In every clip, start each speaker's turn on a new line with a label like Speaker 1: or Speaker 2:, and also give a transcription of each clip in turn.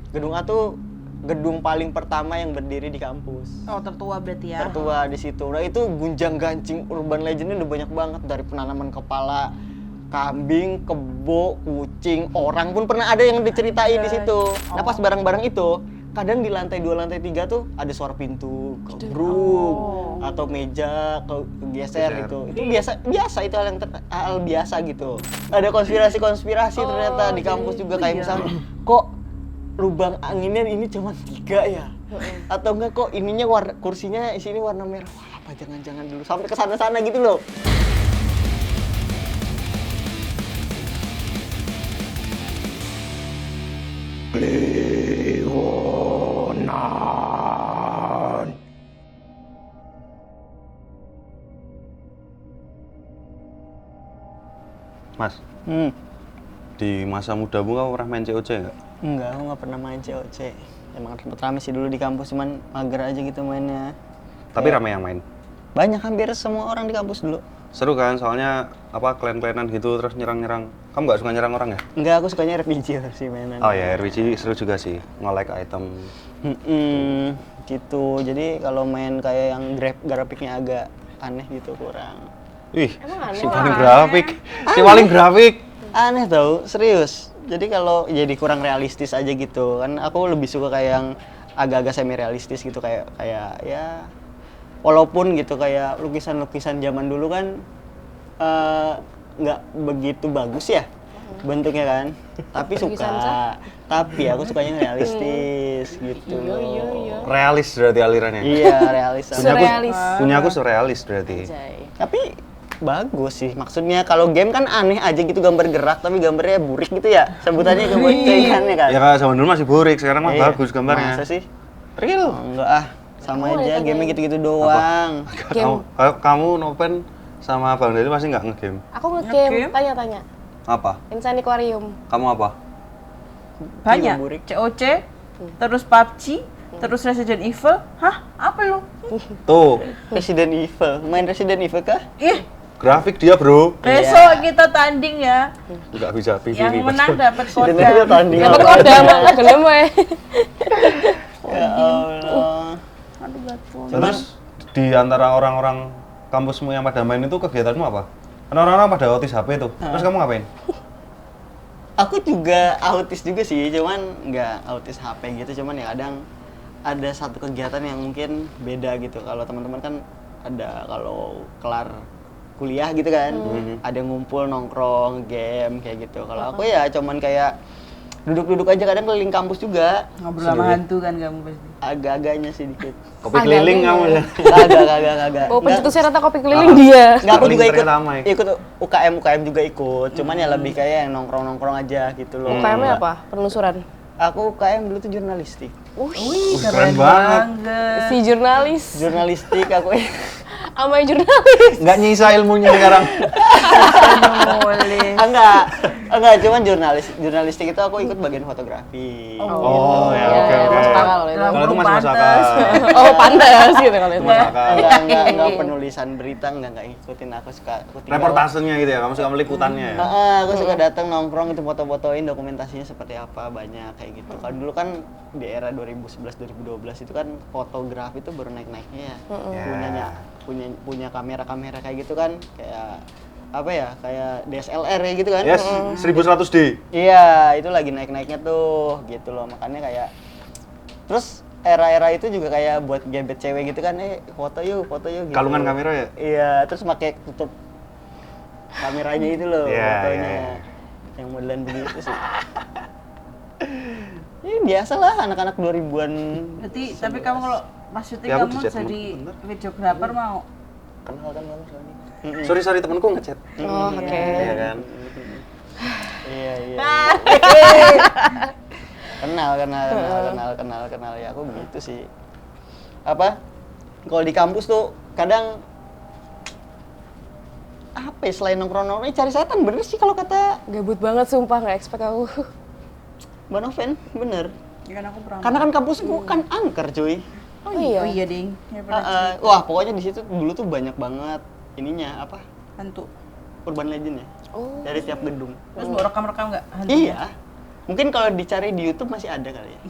Speaker 1: Gedung A tuh gedung paling pertama yang berdiri di kampus.
Speaker 2: Oh, tertua berarti ya.
Speaker 1: Tertua di situ. Nah itu gunjang-gancing urban legendnya udah banyak banget, dari penanaman kepala kambing, kebo, kucing, orang pun pernah ada yang diceritain di situ. Nah pas barang-barang itu kadang di lantai 2, lantai 3 tuh ada suara pintu kebruk atau meja kegeser gitu. Itu biasa itu hal biasa gitu. Ada konspirasi ternyata di kampus juga, kayak misalnya kok lubang anginnya ini cuma 3 ya? Atau enggak kok ininya kursinya sini warna merah? Wah, apa jangan-jangan dulu sampai ke sana-sana gitu loh. Leonan.
Speaker 3: Mas, di masa mudamu kamu pernah main COC nggak?
Speaker 1: Enggak, aku nggak pernah main COC. Emang rame sih dulu di kampus, cuman mager aja gitu mainnya.
Speaker 3: Tapi rame yang main?
Speaker 1: Banyak, hampir semua orang di kampus dulu.
Speaker 3: Seru kan, soalnya klan-klanan gitu terus nyerang-nyerang. Kamu nggak suka nyerang orang ya?
Speaker 1: Enggak, aku sukanya RPG sih mainan.
Speaker 3: Oh ya, RPG seru juga sih, nge-like item.
Speaker 1: Gitu. Jadi kalau main kayak yang grafiknya agak aneh gitu, kurang.
Speaker 3: Ih, si paling grafik.
Speaker 1: Aneh tau, serius. Jadi kalau jadi kurang realistis aja gitu. Kan aku lebih suka kayak yang agak-agak semi realistis gitu, kayak ya walaupun gitu kayak lukisan-lukisan zaman dulu kan nggak begitu bagus ya bentuknya kan, tapi suka. Tapi aku sukanya yang realistis gitu.
Speaker 2: Iya.
Speaker 3: Realis berarti alirannya?
Speaker 1: Iya, realis.
Speaker 3: Punya aku surrealis berarti.
Speaker 1: Tapi bagus sih, maksudnya kalau game kan aneh aja gitu, gambar gerak tapi gambarnya burik gitu ya, sebutannya kebocengannya kan.
Speaker 3: Ya kan zaman dulu masih burik, sekarang mah
Speaker 1: Iya.
Speaker 3: bagus gambarnya.
Speaker 1: Masa sih?
Speaker 3: Real.
Speaker 1: Oh, enggak ah, sama aja, game gitu-gitu doang.
Speaker 3: Kamu Nopen sama Bang Deli masih nggak nge-game?
Speaker 4: Aku nge-game, tanya-tanya.
Speaker 3: Apa?
Speaker 4: Insane Aquarium.
Speaker 3: Kamu apa?
Speaker 2: Banyak.
Speaker 1: Burik.
Speaker 2: COC, terus PUBG, terus Resident Evil. Hah? Apa lu?
Speaker 3: Tuh,
Speaker 1: Resident Evil, main Resident Evil kah?
Speaker 2: Ih,
Speaker 3: grafik dia bro.
Speaker 2: besok kita tanding ya.
Speaker 3: Nggak bisa PVP.
Speaker 2: Yang menang dapat
Speaker 1: Resident Evil
Speaker 2: kodam.
Speaker 1: tanding.
Speaker 4: Dapat kode sama gelem we.
Speaker 1: Ya Allah.
Speaker 2: Aduh, gatel.
Speaker 3: Terus di antara orang-orang kampusmu yang pada main itu kegiatanmu apa? Karena orang-orang pada autis HP tuh. Terus kamu ngapain?
Speaker 1: Aku juga autis juga sih, cuman nggak autis HP gitu, cuman ya kadang ada satu kegiatan yang mungkin beda gitu. Kalau teman-teman kan ada kalau kelar kuliah gitu kan, ada ngumpul nongkrong, game kayak gitu. Kalau aku ya cuman kayak duduk-duduk aja, kadang keliling kampus juga.
Speaker 2: Ngobrol sama hantu kan kamu pasti.
Speaker 1: Agak-agaknya sih dikit.
Speaker 3: Kopi keliling kamu ya?
Speaker 1: Kagak.
Speaker 4: Bawa pencetusnya rata kopi keliling dia.
Speaker 1: Nggak, aku juga
Speaker 3: Paling
Speaker 1: ikut,
Speaker 3: terutama ya?
Speaker 1: ikut UKM juga ikut. Cuman ya lebih kayak yang nongkrong-nongkrong aja gitu loh.
Speaker 4: UKM-nya apa? Penelusuran.
Speaker 1: Aku UKM dulu tuh jurnalistik.
Speaker 2: Wih,
Speaker 3: keren banget.
Speaker 4: Si jurnalis.
Speaker 1: Jurnalistik aku.
Speaker 4: Amai jurnalis.
Speaker 3: Nggak nyisa ilmunya sekarang.
Speaker 2: boleh.
Speaker 1: Enggak, cuman jurnalistik itu aku ikut bagian fotografi.
Speaker 3: Oh ya,
Speaker 4: Iya,
Speaker 3: oke
Speaker 4: iya,
Speaker 3: oke.
Speaker 4: masuk akal kalau itu.
Speaker 3: Kalau itu masih masuk
Speaker 2: Pantes.
Speaker 3: akal.
Speaker 4: Oh, pantas gitu kalau itu.
Speaker 3: Masuk akal.
Speaker 1: Enggak penulisan berita, enggak ngikutin, aku suka tinggal-
Speaker 3: Reportasenya gitu ya, kamu suka meliputannya ya?
Speaker 1: Aku suka datang nongkrong itu, foto-fotoin dokumentasinya seperti apa, banyak kayak gitu. Kalau dulu kan di era 2011 itu kan fotografi itu baru naik-naiknya ya. Punya kamera-kamera kayak gitu kan, kayak apa ya, kayak DSLR ya gitu kan.
Speaker 3: Yes, 1100D.
Speaker 1: Iya, itu lagi naik-naiknya tuh, gitu loh. Makanya kayak, terus era-era itu juga kayak buat gebet cewek gitu kan, foto yuk gitu.
Speaker 3: Kalungan kamera ya?
Speaker 1: Iya, terus pakai tutup kameranya itu loh,
Speaker 3: Iya,
Speaker 1: fotonya.
Speaker 3: iya.
Speaker 1: Yang modelan begitu sih. Ini biasa lah anak-anak 2000-an.
Speaker 2: Berarti, tapi kamu kalau pas syuting
Speaker 3: Ya, aku
Speaker 2: kamu
Speaker 3: dicat
Speaker 2: jadi
Speaker 3: bener.
Speaker 2: videographer mau?
Speaker 1: Kenal kan kamu soalnya.
Speaker 3: Sorry temanku ngechat.
Speaker 4: Oh, oke.
Speaker 3: Iya kan?
Speaker 1: Iya. Kenal ya, aku begitu sih. Apa? Kalau di kampus tuh kadang apa ya, selain nongkrong-nongkrong cari setan, bener sih kalau kata
Speaker 4: Gabut banget sumpah, nggak expect aku.
Speaker 1: Mbak Noven, bener.
Speaker 2: Ya kan aku pernah.
Speaker 1: Karena kan kampusku kan angker cuy.
Speaker 4: Oh iya.
Speaker 2: Oh iya, Ding. Ya pernah
Speaker 1: Wah, pokoknya di situ dulu tuh banyak banget ininya, apa?
Speaker 2: hantu.
Speaker 1: Urban legend ya.
Speaker 4: Oh.
Speaker 1: Dari tiap gedung.
Speaker 2: Terus mau rekam-rekam nggak hantu?
Speaker 1: Iya. Mungkin kalau dicari di YouTube masih ada kali ya.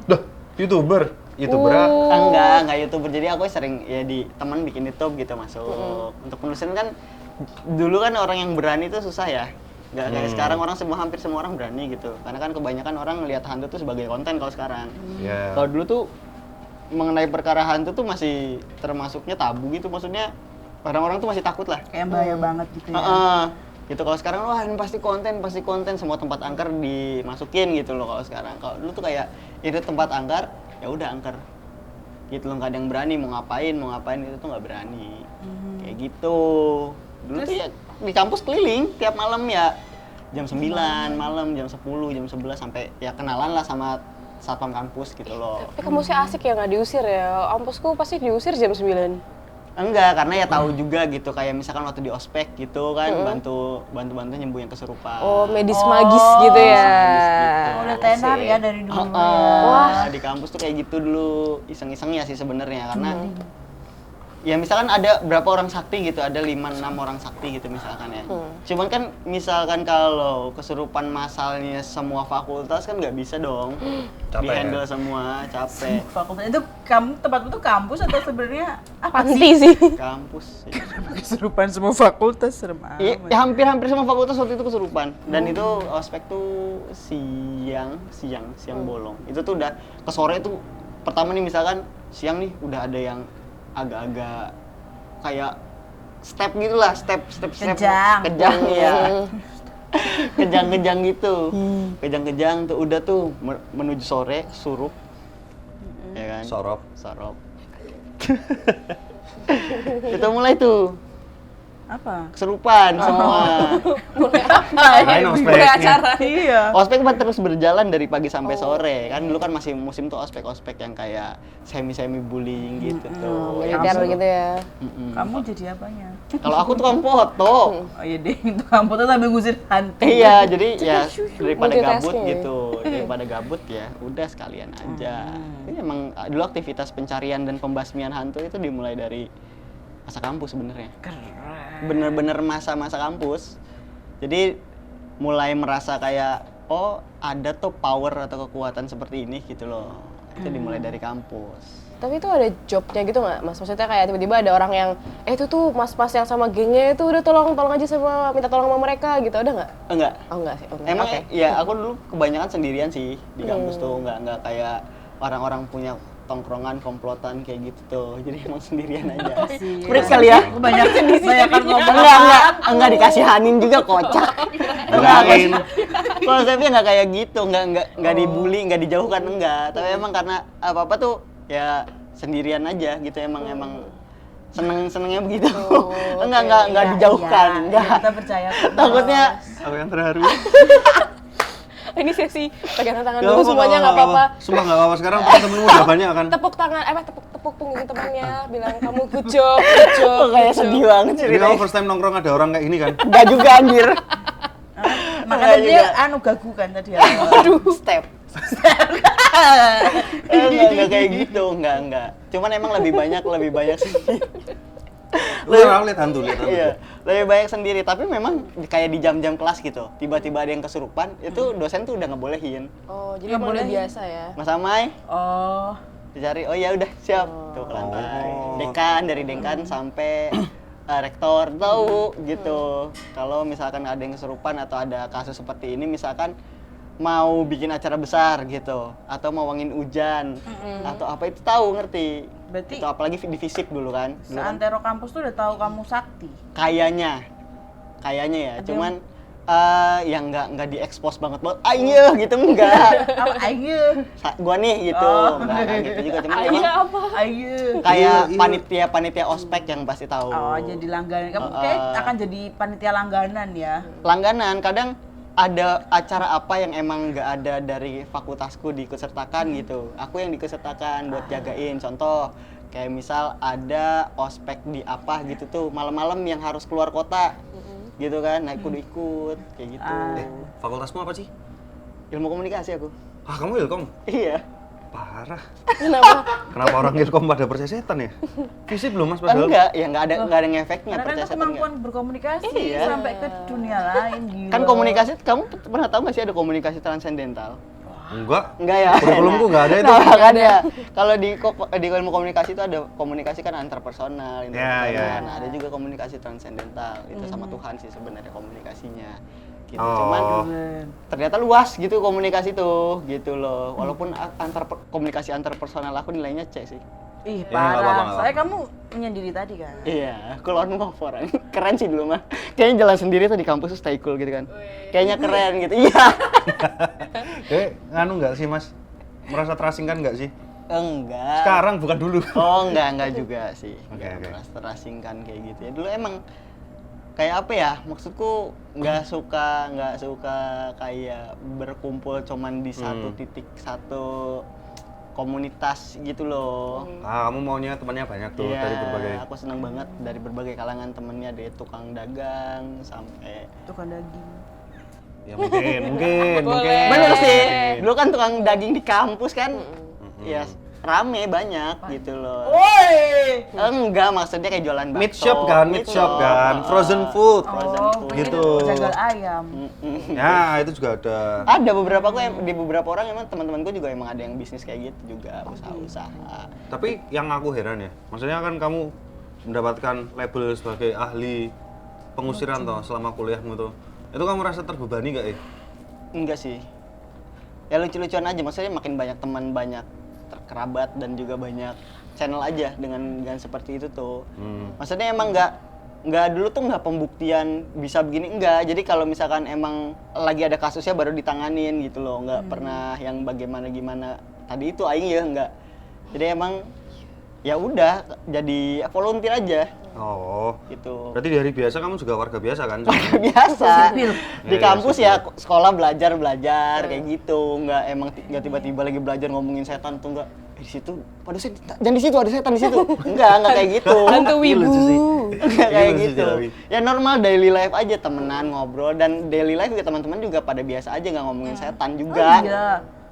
Speaker 3: Dah, YouTuber
Speaker 1: Enggak YouTuber. Jadi aku sering ya di teman bikin YouTube gitu masuk. Untuk penulisan kan dulu kan orang yang berani itu susah ya. Nggak kayak sekarang hampir semua orang berani gitu. Karena kan kebanyakan orang ngelihat hantu tuh sebagai konten kalau sekarang.
Speaker 3: Iya.
Speaker 1: Kalau dulu tuh mengenai perkara hantu tuh masih termasuknya tabu gitu. Maksudnya orang-orang tuh masih takut lah.
Speaker 2: Kayak bahaya banget gitu ya.
Speaker 1: Gitu kalau sekarang wah ini pasti konten semua tempat angker dimasukin gitu loh kalau sekarang. Kalau dulu tuh kayak itu tempat angker ya udah angker gitu loh, nggak ada yang berani mau ngapain itu tuh nggak berani kayak gitu. Dulu tuh ya di kampus keliling tiap malam ya jam 9 malam, jam 10, jam 11 sampai ya kenalan lah sama satpam kampus gitu loh.
Speaker 4: Tapi kampusnya asik ya, nggak diusir ya. Kampusku pasti diusir jam 9.
Speaker 1: Enggak, karena ya tahu juga gitu kayak misalkan waktu di ospek gitu kan bantu nyembuhin kesurupan.
Speaker 4: Oh, medis magis gitu ya.
Speaker 2: Oh, udah tenar ya dari dulu.
Speaker 1: Wah, di kampus tuh kayak gitu dulu. Iseng-iseng ya sih sebenarnya karena ya misalkan ada berapa orang sakti gitu, ada 5-6 orang sakti gitu misalkan ya. Cuman kan misalkan kalau kesurupan massalnya semua fakultas kan nggak bisa dong.
Speaker 3: Capek
Speaker 1: Di-handle
Speaker 3: ya?
Speaker 1: semua, capek.
Speaker 2: Fakultas itu tempatmu tuh kampus atau sebenarnya apa
Speaker 4: Panti sih.
Speaker 1: Kampus.
Speaker 2: keserupan semua fakultas serem amat.
Speaker 1: Iya, ya hampir semua fakultas waktu itu kesurupan. Dan itu ospek tuh siang bolong. Itu tuh udah ke sore tuh pertama nih misalkan siang nih udah ada yang agak-agak kayak step gitulah, step
Speaker 2: Kejang.
Speaker 1: ya. Kejang-kejang gitu. Kejang-kejang tuh udah tuh menuju sore surup. Ya kan?
Speaker 3: Sorop.
Speaker 1: Kita mulai tuh
Speaker 2: Apa?
Speaker 1: kesurupan semua.
Speaker 3: Main ospeknya.
Speaker 4: acara.
Speaker 2: Iya.
Speaker 1: Ospek kan terus berjalan dari pagi sampai sore. Kan dulu kan masih musim tuh ospek-ospek yang kayak semi bullying gitu tuh.
Speaker 4: Militer gitu ya.
Speaker 2: Kamu jadi apanya?
Speaker 1: Kalau aku tukang foto.
Speaker 2: Oh iya deh, itu kamu tuh sambil ngusir hantu.
Speaker 1: Iya, jadi ya daripada gabut
Speaker 4: Multitasking ya?
Speaker 1: gitu. Daripada gabut ya udah sekalian aja. Ini emang dulu aktivitas pencarian dan pembasmian hantu itu dimulai dari masa kampus sebenarnya. Bener-bener masa-masa kampus. Jadi mulai merasa kayak oh ada tuh power atau kekuatan seperti ini gitu loh. Itu dimulai dari kampus.
Speaker 4: Tapi itu ada jobnya gitu nggak, Mas? Maksudnya kayak tiba-tiba ada orang yang, itu tuh mas-mas yang sama gengnya itu udah tolong aja minta tolong sama mereka gitu, ada nggak?
Speaker 1: Enggak.
Speaker 4: Oh enggak sih. Okay.
Speaker 1: Emang ya aku dulu kebanyakan sendirian sih di kampus tuh, nggak kayak orang-orang punya tongkrongan komplotan kayak gitu tuh. Jadi emang sendirian aja. Freak kali ya.
Speaker 2: Banyakan ngomong.
Speaker 1: Enggak dikasihanin juga kocak.
Speaker 3: Bilangin.
Speaker 1: Konsepnya nggak kayak gitu, nggak dibully, nggak dijauhkan enggak. Tapi emang karena apa-apa tuh ya sendirian aja gitu emang senengnya begitu. Enggak dijauhkan, enggak.
Speaker 2: Kita percaya.
Speaker 1: Takutnya
Speaker 3: Aku yang terharu.
Speaker 4: Ini sesi pegangan tangan dulu semuanya nggak apa-apa.
Speaker 3: Sumpah nggak apa-apa. Sekarang temen-temenmu udah banyak kan.
Speaker 4: Tepuk tangan, tepuk punggung temannya, bilang kamu good job.
Speaker 1: kok kayak sedih banget
Speaker 3: Jadi kamu
Speaker 1: ceritanya.
Speaker 3: first time nongkrong ada orang kayak gini kan?
Speaker 1: Enggak juga anjir.
Speaker 2: Makanya
Speaker 1: Enggak
Speaker 2: dia
Speaker 1: juga.
Speaker 2: gagu kan tadi.
Speaker 1: Aduh, step. Enggak kayak gitu, enggak. Cuman emang lebih banyak sendiri.
Speaker 3: Lu orang lihat hantu.
Speaker 1: Iya, lebih banyak sendiri. Tapi memang kayak di jam-jam kelas gitu, tiba-tiba ada yang kesurupan, itu dosen tuh udah ngebolehin.
Speaker 4: Oh, jadi
Speaker 2: Nggak
Speaker 4: emang udah
Speaker 2: boleh.
Speaker 4: biasa ya.
Speaker 1: Mas Amai,
Speaker 2: Oh,
Speaker 1: dicari, oh ya udah siap. Tuh ke lantai. Dekan, dari dekan sampai rektor tahu gitu. Kalau misalkan ada yang kesurupan atau ada kasus seperti ini, misalkan mau bikin acara besar gitu, atau mau wangin hujan, atau apa itu tahu ngerti.
Speaker 2: Berarti-
Speaker 1: itu apalagi di fisip dulu kan.
Speaker 2: seantero kampus tuh udah tahu kamu sakti.
Speaker 1: Kayaknya ya, cuman yang nggak diekspos banget ayo gitu enggak.
Speaker 2: Apa ayo?
Speaker 1: Gua nih gitu, enggak gitu juga cuman emang
Speaker 4: Iya apa?
Speaker 2: Ayo.
Speaker 1: kayak
Speaker 3: Iya.
Speaker 1: panitia ospek yang pasti tahu.
Speaker 2: Oh, jadi langganan. Kamu kayak akan jadi panitia langganan ya.
Speaker 1: Langganan kadang ada acara apa yang emang nggak ada dari fakultasku diikutsertakan gitu. Aku yang diikutsertakan buat jagain. Contoh kayak misal ada ospek di apa gitu tuh malam-malam yang harus keluar kota gitu kan. Nah, kudu ikut kayak gitu.
Speaker 3: Fakultasmu apa sih?
Speaker 1: Ilmu komunikasi aku.
Speaker 3: Ah, kamu ilkom?
Speaker 1: Iya.
Speaker 3: Parah.
Speaker 4: Kenapa?
Speaker 3: Kenapa orang Ilkom pada percaya setan ya? Visi belum Mas padahal.
Speaker 1: Enggak, ya enggak ada ngefeknya
Speaker 2: Karena kan
Speaker 1: percaya
Speaker 2: itu
Speaker 1: setan
Speaker 2: kemampuan
Speaker 1: enggak.
Speaker 2: berkomunikasi
Speaker 1: Iya.
Speaker 2: sampai ke dunia lain gila.
Speaker 1: Kan komunikasi, kamu pernah tahu nggak sih ada komunikasi transendental?
Speaker 3: Enggak.
Speaker 1: Enggak ya?
Speaker 3: Kurikulumku enggak ada itu.
Speaker 1: Nah, makanya kalau di ilmu komunikasi itu ada komunikasi kan antarpersonal, interpersonal.
Speaker 3: ya.
Speaker 1: Nah, ada juga komunikasi transendental. Itu sama Tuhan sih sebenarnya komunikasinya. Gitu.
Speaker 3: Oh.
Speaker 1: Cuman
Speaker 2: Keren.
Speaker 1: ternyata luas gitu komunikasi tuh, gitu loh. Walaupun komunikasi antarpersonal aku nilainya C sih.
Speaker 2: Ih,
Speaker 3: Ya, nggak apa-apa,
Speaker 2: parah.
Speaker 3: nggak
Speaker 2: Soalnya kamu menyendiri tadi kan.
Speaker 1: Iya, aku lone wolf orang. Keren sih dulu mah. Kayaknya jalan sendiri tuh di kampus tuh stay cool gitu kan. Kayaknya keren gitu. Iya.
Speaker 3: Nganu enggak sih Mas? Merasa terasingkan enggak sih?
Speaker 1: Enggak.
Speaker 3: Sekarang bukan dulu.
Speaker 1: Oh, enggak juga sih.
Speaker 3: Oke,
Speaker 1: Enggak
Speaker 3: oke.
Speaker 1: pernah terasingkan kayak gitu ya. Dulu emang kayak apa ya? Maksudku nggak suka kayak berkumpul cuman di satu titik, satu komunitas gitu loh.
Speaker 3: Ah, kamu maunya temannya banyak tuh
Speaker 1: Iya,
Speaker 3: dari berbagai.
Speaker 1: aku senang banget dari berbagai kalangan temennya, dari tukang dagang sampai
Speaker 2: Tukang daging.
Speaker 3: Ya mungkin.
Speaker 4: Boleh.
Speaker 1: bener sih. Dulu kan tukang daging di kampus kan, ya rame banyak gitu loh.
Speaker 2: Woi.
Speaker 1: Enggak, maksudnya kayak jualan bakso.
Speaker 3: Meat shop kan, frozen food.
Speaker 1: Frozen
Speaker 2: Oh,
Speaker 1: food.
Speaker 3: Gitu.
Speaker 2: Jagal ayam.
Speaker 3: Ya, itu juga ada.
Speaker 1: Ada beberapa di beberapa orang emang teman-temanku juga emang ada yang bisnis kayak gitu juga, usaha-usaha.
Speaker 3: Tapi yang aku heran ya, maksudnya kan kamu mendapatkan label sebagai ahli pengusiran toh selama kuliahmu tuh. Itu kamu merasa terbebani gak ya?
Speaker 1: Enggak sih. Ya lucu-lucuan aja, maksudnya makin banyak teman, banyak kerabat dan juga banyak channel aja dengan seperti itu tuh. Maksudnya emang nggak dulu tuh nggak pembuktian bisa begini, enggak. Jadi kalau misalkan emang lagi ada kasusnya baru ditanganin gitu loh, nggak pernah yang bagaimana gimana tadi itu aing ya enggak. Jadi emang ya udah jadi volunteer aja
Speaker 3: Oh.
Speaker 1: gitu.
Speaker 3: Berarti di hari biasa kamu juga warga biasa kan?
Speaker 1: Biasa
Speaker 2: Sipil.
Speaker 1: di
Speaker 3: Iya,
Speaker 1: kampus
Speaker 3: sipil.
Speaker 1: ya sekolah belajar kayak gitu, nggak tiba-tiba lagi belajar ngomongin setan tuh nggak di situ pada setan, jangan di situ ada setan di situ, nggak kayak gitu.
Speaker 4: Hantu wibu.
Speaker 1: Nggak kayak
Speaker 3: Iya,
Speaker 1: gitu
Speaker 3: lucu sih,
Speaker 1: ya, normal daily life aja, temenan ngobrol, dan daily life juga teman-teman juga pada biasa aja, nggak ngomongin setan
Speaker 2: Oh,
Speaker 1: juga.
Speaker 2: iya.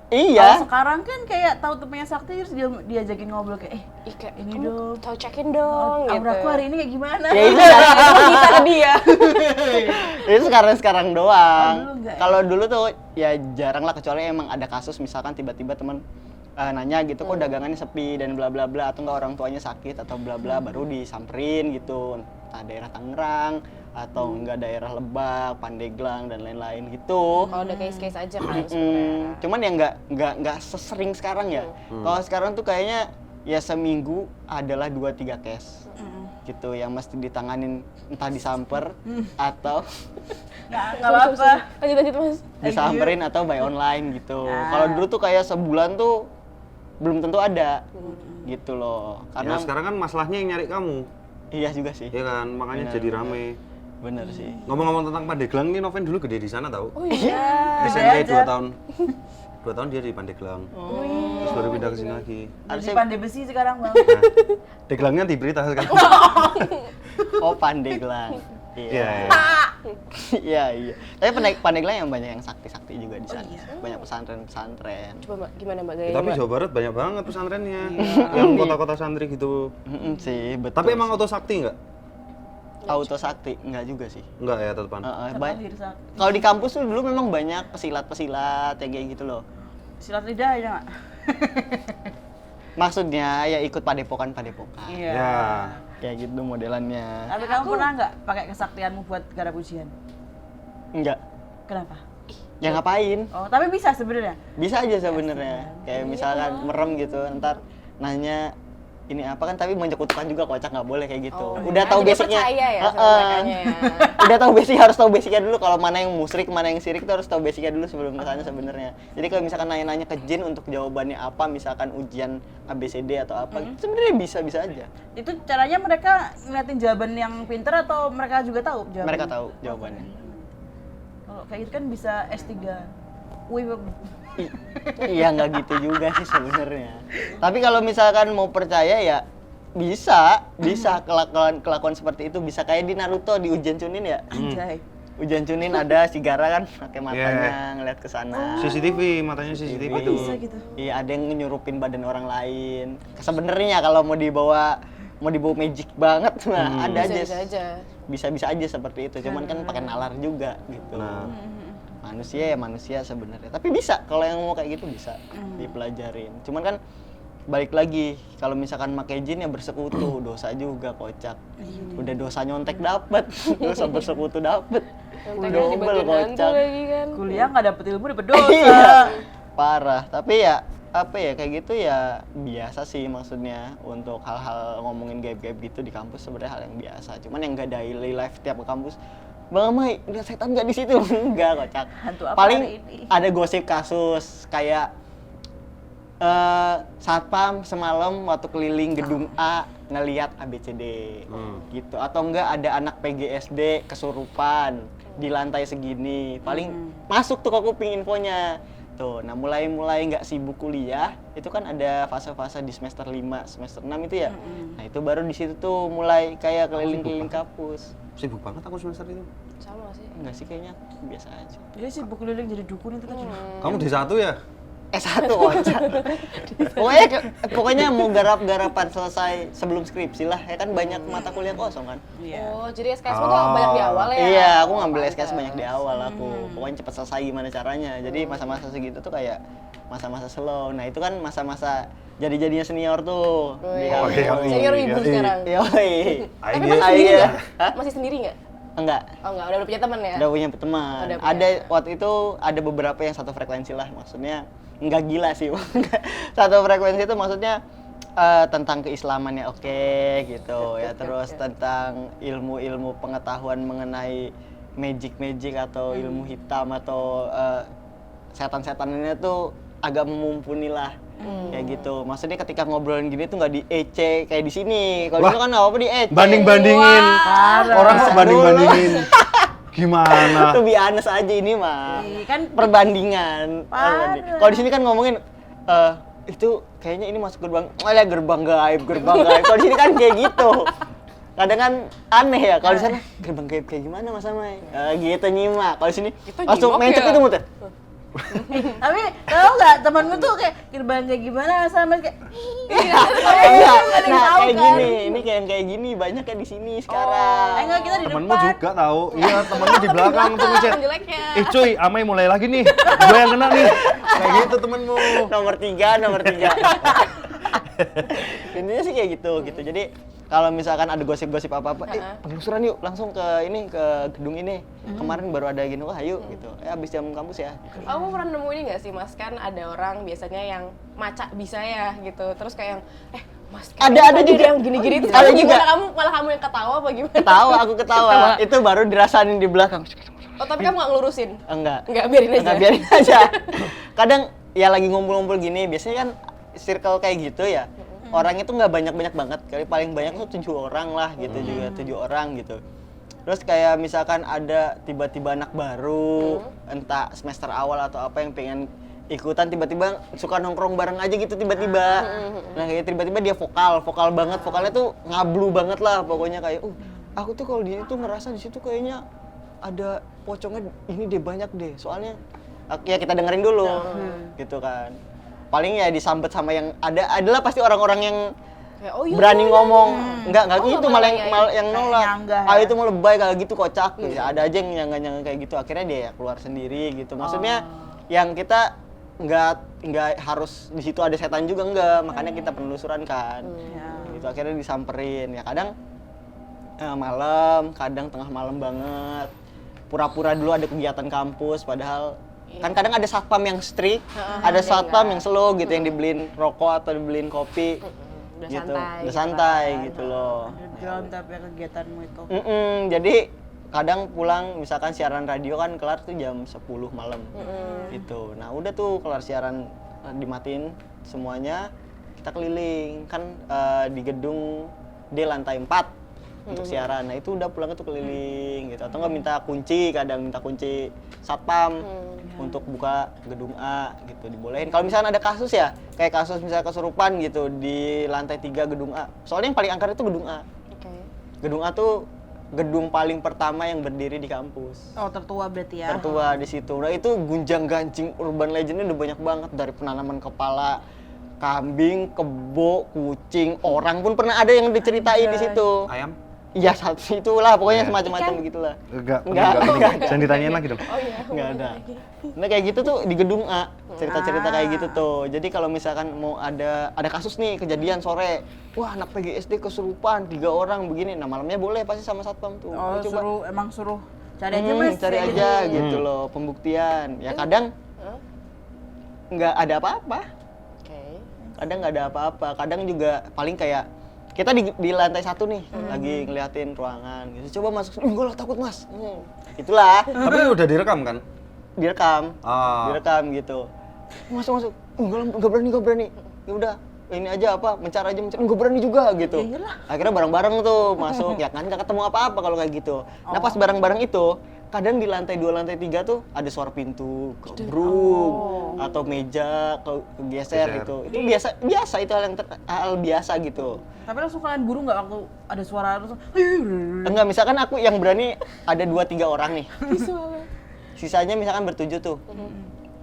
Speaker 1: Iya.
Speaker 2: Kalau sekarang kan kayak tahu temennya Sakti terus dia diajakin ngobrol kayak
Speaker 4: Ih, kayak,
Speaker 2: ini
Speaker 4: kamu
Speaker 2: dong.
Speaker 4: tahu cekin dong gitu.
Speaker 2: Auraku hari ini kayak gimana?
Speaker 1: Ya itu
Speaker 4: Kita ke dia.
Speaker 1: itu sekarang doang.
Speaker 2: Oh, dulu nggak ya?
Speaker 1: Kalau dulu tuh ya jarang lah, kecuali emang ada kasus misalkan tiba-tiba teman nanya gitu, kok dagangannya sepi dan bla bla bla, atau enggak orang tuanya sakit atau bla bla, baru disamperin gitu, entah daerah Tangerang atau enggak daerah Lebak, Pandeglang dan lain-lain gitu.
Speaker 4: Kalau ada case-case aja kan sebenarnya.
Speaker 1: Cuman ya nggak sesering sekarang ya. Kalau sekarang tuh kayaknya ya seminggu adalah 2-3 case gitu yang mesti ditanganin, entah disamper atau
Speaker 2: Nggak apa-apa.
Speaker 4: Lanjut Mas.
Speaker 1: disamperin atau by online gitu.
Speaker 2: Nah.
Speaker 1: Kalau dulu tuh kayak sebulan tuh belum tentu ada gitu loh.
Speaker 3: Karena
Speaker 1: Karena
Speaker 3: sekarang kan masalahnya yang nyari kamu.
Speaker 1: iya juga sih.
Speaker 3: Ya kan, makanya
Speaker 1: Benar,
Speaker 3: jadi
Speaker 1: benar.
Speaker 3: rame.
Speaker 1: Bener sih.
Speaker 3: Ngomong-ngomong tentang Pandeglang nih, Noven dulu gede di sana tau?
Speaker 4: Oh iya.
Speaker 3: SMP
Speaker 2: aja.
Speaker 3: 2 tahun. 2 tahun dia di Pandeglang. Terus baru pindah ke sini lagi.
Speaker 2: Jadi
Speaker 1: Harusnya
Speaker 2: pandai besi sekarang bang.
Speaker 3: Nah, Deglangnya di berita sekarang.
Speaker 1: oh Pandeglang.
Speaker 3: Iya,
Speaker 1: Iya.
Speaker 3: iya.
Speaker 1: Iya, iya. Tapi Pandeglang yang banyak yang sakti-sakti juga di sana. Banyak pesantren-pesantren.
Speaker 4: Coba Mbak, gimana Mbak
Speaker 3: Ya,
Speaker 4: gayanya
Speaker 3: tapi
Speaker 4: Mbak?
Speaker 3: Jawa Barat banyak banget pesantrennya. Yang kota-kota santri gitu.
Speaker 1: Sih, betul.
Speaker 3: Tapi emang auto sakti nggak?
Speaker 1: auto sakti enggak juga sih.
Speaker 3: Enggak ya, tetepan.
Speaker 2: Terlahir sakti.
Speaker 1: Kalau di kampus tuh dulu memang banyak pesilat-pesilat yang kayak gitu loh.
Speaker 2: Silat lidah aja nggak?
Speaker 1: Maksudnya ya ikut padepokan-padepokan.
Speaker 2: Iya.
Speaker 3: Ya.
Speaker 1: Kayak gitu modelannya.
Speaker 2: Tapi kamu pernah nggak pakai kesaktianmu buat garap ujian?
Speaker 1: Enggak.
Speaker 2: Kenapa?
Speaker 1: Ya ngapain?
Speaker 2: Oh, tapi bisa sebenarnya.
Speaker 1: Bisa aja sebenarnya. Kayak misalkan merem gitu, ntar nanya ini apa kan, tapi menyekutukan juga, kocak nggak boleh kayak gitu.
Speaker 4: Oh,
Speaker 1: Udah
Speaker 4: ya,
Speaker 1: tahu
Speaker 4: jadi
Speaker 1: basicnya.
Speaker 4: percaya ya sama
Speaker 1: Heeh.
Speaker 4: merekanya ya.
Speaker 1: Udah tahu basic, harus tahu basicnya dulu. Kalau mana yang musyrik, mana yang syirik, tuh harus tahu basicnya dulu sebelum ke sana sebenarnya. Jadi kalau misalkan nanya-nanya ke jin untuk jawabannya apa, misalkan ujian ABCD atau apa, sebenarnya bisa-bisa aja.
Speaker 2: Itu caranya mereka ngeliatin jawaban yang pinter atau mereka juga tahu jawabannya?
Speaker 1: Mereka tahu jawabannya.
Speaker 2: Kalau kayak gitu kan bisa S3. Wih,
Speaker 1: Iya nggak gitu juga sih sebenarnya. Tapi kalau misalkan mau percaya ya bisa kelakuan seperti itu, bisa kayak di Naruto di ujian Chunin ya.
Speaker 2: anjay.
Speaker 1: Ujian Cunin ada si Gara kan pakai matanya ngeliat ke sana.
Speaker 3: CCTV, matanya CCTV itu.
Speaker 2: Bisa gitu.
Speaker 1: Iya, ada yang nyurupin badan orang lain. Sebenarnya kalau mau dibawa magic banget nah ada
Speaker 4: Bisa
Speaker 1: aja.
Speaker 4: aja.
Speaker 1: Bisa aja seperti itu. Cuman kan pakai nalar juga gitu.
Speaker 3: Nah,
Speaker 1: Manusia ya manusia sebenarnya. Tapi bisa kalau yang mau kayak gitu bisa dipelajarin. Cuman kan balik lagi kalau misalkan pakai jin ya bersekutu dosa juga kocak. Udah dosa nyontek dapat, dosa bersekutu dapat.
Speaker 4: Contekan dibantuin hantu lagi kan.
Speaker 2: Kuliah nggak dapet ilmu dapet dosa.
Speaker 1: Iya, parah. Tapi ya apa ya kayak gitu ya biasa sih maksudnya untuk hal-hal ngomongin gaib-gaib gitu di kampus sebenarnya hal yang biasa. Cuman yang nggak daily life tiap ke kampus. Bang Mai, lihat setan nggak di situ? Enggak kocak.
Speaker 2: Hantu apa
Speaker 1: Paling
Speaker 2: hari ini?
Speaker 1: ada gosip kasus kayak satpam semalam waktu keliling gedung A ngelihat ABCD gitu atau enggak ada anak PGSD kesurupan di lantai segini paling masuk tuh ke kuping infonya tuh. Nah mulai nggak sibuk kuliah itu kan ada fase-fase di semester 5 semester 6 itu ya. Nah itu baru di situ tuh mulai kayak keliling-keliling kampus.
Speaker 3: sibuk banget aku semester itu.
Speaker 4: Sama sih.
Speaker 1: Enggak sih kayaknya biasa aja.
Speaker 2: Dia sibuk keliling jadi dukun itu kan.
Speaker 3: Kamu di satu ya?
Speaker 1: S1 kocak. Pokoknya mau garap-garapan selesai sebelum skripsi lah. Ya kan banyak mata kuliah kosong kan.
Speaker 2: Iya.
Speaker 4: Oh, jadi SKSmu tuh banyak di awal ya?
Speaker 1: Iya, aku ngambil SKS banyak di awal aku. Pokoknya cepat selesai gimana caranya. Jadi masa-masa segitu tuh kayak masa-masa slow. Nah, itu kan masa-masa jadi-jadinya senior tuh.
Speaker 4: Oh,
Speaker 1: di
Speaker 4: iya.
Speaker 1: kampus.
Speaker 4: Senior ibu sekarang.
Speaker 1: Yoi.
Speaker 4: Tapi
Speaker 3: Dia-
Speaker 4: masih sendiri
Speaker 1: Iya.
Speaker 4: nggak?
Speaker 1: Hah?
Speaker 4: Masih sendiri nggak?
Speaker 1: Enggak.
Speaker 4: Oh enggak, udah punya teman ya?
Speaker 1: Udah punya teman.
Speaker 4: Udah punya.
Speaker 1: Ada waktu itu ada beberapa yang satu frekuensi lah. Maksudnya enggak gila sih. Satu frekuensi itu maksudnya tentang keislaman ya oke gitu ya. Terus tentang ilmu-ilmu pengetahuan mengenai magic atau ilmu hitam atau setan-setannya tuh agak mumpuni lah. Kayak gitu. Maksudnya ketika ngobrolin gini tuh nggak diece kayak di sini. Kalau
Speaker 3: Wah,
Speaker 1: itu kan nggak apa-apa diece.
Speaker 3: Banding-bandingin. Orang kok banding-bandingin. Gimana?
Speaker 1: Tuh be honest aja ini mah.
Speaker 2: Iya, kan
Speaker 1: Perbandingan.
Speaker 2: Parah.
Speaker 1: Kalau di sini kan ngomongin itu kayaknya ini masuk gerbang, gerbang gaib. Kalau di sini kan kayak gitu. Kadang kan aneh ya kalau di sana gerbang gaib kayak gimana Mas Amai? Gitu nyimak. Kalau di sini
Speaker 4: Kita
Speaker 1: langsung
Speaker 4: nyimak
Speaker 1: mencet
Speaker 4: ya?
Speaker 1: itu muter.
Speaker 2: tapi tau nggak temanku tuh kayak gerbangnya gimana sama kayak
Speaker 1: Enggak.
Speaker 2: ada yang
Speaker 1: Nah,
Speaker 2: tahu
Speaker 1: kayak
Speaker 2: kan?
Speaker 1: gini. Ini kayak gini banyak kayak di sini sekarang.
Speaker 2: enggak kita di
Speaker 3: Temenmu
Speaker 2: depan
Speaker 3: juga tahu. Iya, temenmu di belakang tuh ngechat.
Speaker 4: Jeleknya.
Speaker 3: Cuy, Amai mulai lagi nih. Gue yang kena nih. Kayak gitu temenmu.
Speaker 1: Nomor 3. Intinya sih kayak gitu. Jadi kalau misalkan ada gosip-gosip apa-apa, penelusuran yuk langsung ke gedung ini. Kemarin baru ada gini, wah ayo gitu. Habis jam kampus ya.
Speaker 4: Kamu pernah nemu ini nggak sih Mas, kan ada orang biasanya yang maca bisa ya gitu, terus kayak yang Mas kan
Speaker 1: Ada
Speaker 4: tadi
Speaker 1: juga.
Speaker 4: yang gini-gini itu
Speaker 1: Ada
Speaker 4: kamu
Speaker 1: juga.
Speaker 4: gimana, malah kamu yang ketawa apa gimana?
Speaker 1: Aku ketawa. Itu baru dirasain di belakang.
Speaker 4: Oh tapi kamu nggak ngelurusin?
Speaker 1: Enggak.
Speaker 4: Nggak, biarin aja.
Speaker 1: Enggak, biarin aja. Kadang ya lagi ngumpul-ngumpul gini, biasanya kan circle kayak gitu ya. Orangnya tuh nggak banyak-banyak banget, kali paling banyak tuh 7 orang lah gitu juga, 7 orang gitu. Terus kayak misalkan ada tiba-tiba anak baru, entah semester awal atau apa yang pengen ikutan tiba-tiba suka nongkrong bareng aja gitu tiba-tiba. Nah kayak tiba-tiba dia vokal banget, vokalnya tuh ngablu banget lah pokoknya kayak, aku tuh kalau di situ ngerasa di situ kayaknya ada pocongnya ini deh banyak deh, soalnya ya kita dengerin dulu, gitu kan. Paling ya disambet sama yang adalah pasti orang-orang yang
Speaker 4: Kayak, oh iya,
Speaker 1: berani ngomong, enggak
Speaker 4: Oh,
Speaker 1: gitu
Speaker 4: nggak
Speaker 1: malah
Speaker 4: pernah
Speaker 1: yang nolak.
Speaker 2: nyanggah
Speaker 1: Ah
Speaker 2: ya.
Speaker 1: itu mau lebay kayak gitu kocak. Ya, ada aja yang nyangga kayak gitu. Akhirnya dia ya keluar sendiri gitu. Maksudnya yang kita nggak harus di situ ada setan juga enggak. Makanya kita penelusuran kan. Gitu akhirnya disamperin. Ya kadang malam, kadang tengah malam banget. Pura-pura dulu ada kegiatan kampus padahal kan kadang ada satpam yang strict, ada satpam yang slow gitu yang dibeliin rokok atau dibeliin kopi.
Speaker 4: Udah
Speaker 1: Gitu.
Speaker 4: santai.
Speaker 1: Udah santai gitu loh.
Speaker 2: underground tapi kegiatanmu itu
Speaker 1: Jadi kadang pulang misalkan siaran radio kan kelar tuh jam 10 malam gitu. Nah udah tuh kelar siaran dimatiin semuanya, kita keliling kan di gedung D lantai 4 untuk siaran. Nah itu udah pulang tuh keliling gitu. Atau nggak minta kunci satpam untuk buka gedung A gitu, dibolehin. Kalau misalkan ada kasus ya, kayak kasus misalnya kesurupan gitu di lantai 3 gedung A. Soalnya yang paling angker itu gedung A.
Speaker 4: Oke.
Speaker 1: Gedung A tuh gedung paling pertama yang berdiri di kampus.
Speaker 2: Oh, tertua berarti ya.
Speaker 1: Tertua di situ. Nah itu gunjang-ganjing urban legendnya udah banyak banget, dari penanaman kepala kambing, kebo, kucing, orang pun pernah ada yang diceritain di situ.
Speaker 3: Ayam?
Speaker 1: Iya, satu itulah pokoknya
Speaker 3: Iya.
Speaker 1: semacam-macam begitulah.
Speaker 3: Enggak
Speaker 1: Enggak.
Speaker 3: Jangan ditanyain lagi dong.
Speaker 4: Oh iya.
Speaker 1: Nggak ada. Nah kayak gitu tuh di gedung A, cerita-cerita kayak gitu tuh. Jadi kalau misalkan mau ada kasus nih kejadian sore, wah anak PGSD kesurupan 3 orang begini, nah malamnya boleh pasti sama satpam tuh.
Speaker 2: Oh,
Speaker 1: Ayo
Speaker 2: suruh cari aja Mas.
Speaker 1: cari
Speaker 2: kayak
Speaker 1: aja
Speaker 2: gitu.
Speaker 1: gitu loh, pembuktian. Ya kadang
Speaker 4: Hah?
Speaker 1: nggak ada apa-apa,
Speaker 4: Oke.
Speaker 1: kadang nggak ada apa-apa, kadang juga paling kayak kita di lantai 1 nih, lagi ngeliatin ruangan gitu. Coba masuk, enggak lah takut mas. Itulah,
Speaker 3: Tapi udah direkam kan?
Speaker 1: direkam.
Speaker 3: Ah.
Speaker 1: Direkam gitu. Masuk, enggak berani. Ya udah, ini aja apa, mencar aja, enggak berani juga gitu.
Speaker 2: Ya iyalah.
Speaker 1: Akhirnya bareng-bareng tuh masuk, ya kan nggak ketemu apa-apa kalau kayak gitu. Nah pas bareng-bareng itu, kadang di lantai 2, lantai 3 tuh ada suara pintu kebruk atau meja kegeser
Speaker 3: Geser.
Speaker 1: gitu. Itu biasa itu hal biasa gitu.
Speaker 2: Tapi langsung kalian buru nggak waktu ada suara langsung?
Speaker 1: Enggak, misalkan aku yang berani ada 2-3 orang nih.
Speaker 4: Visual.
Speaker 1: Sisanya misalkan bertujuh tuh.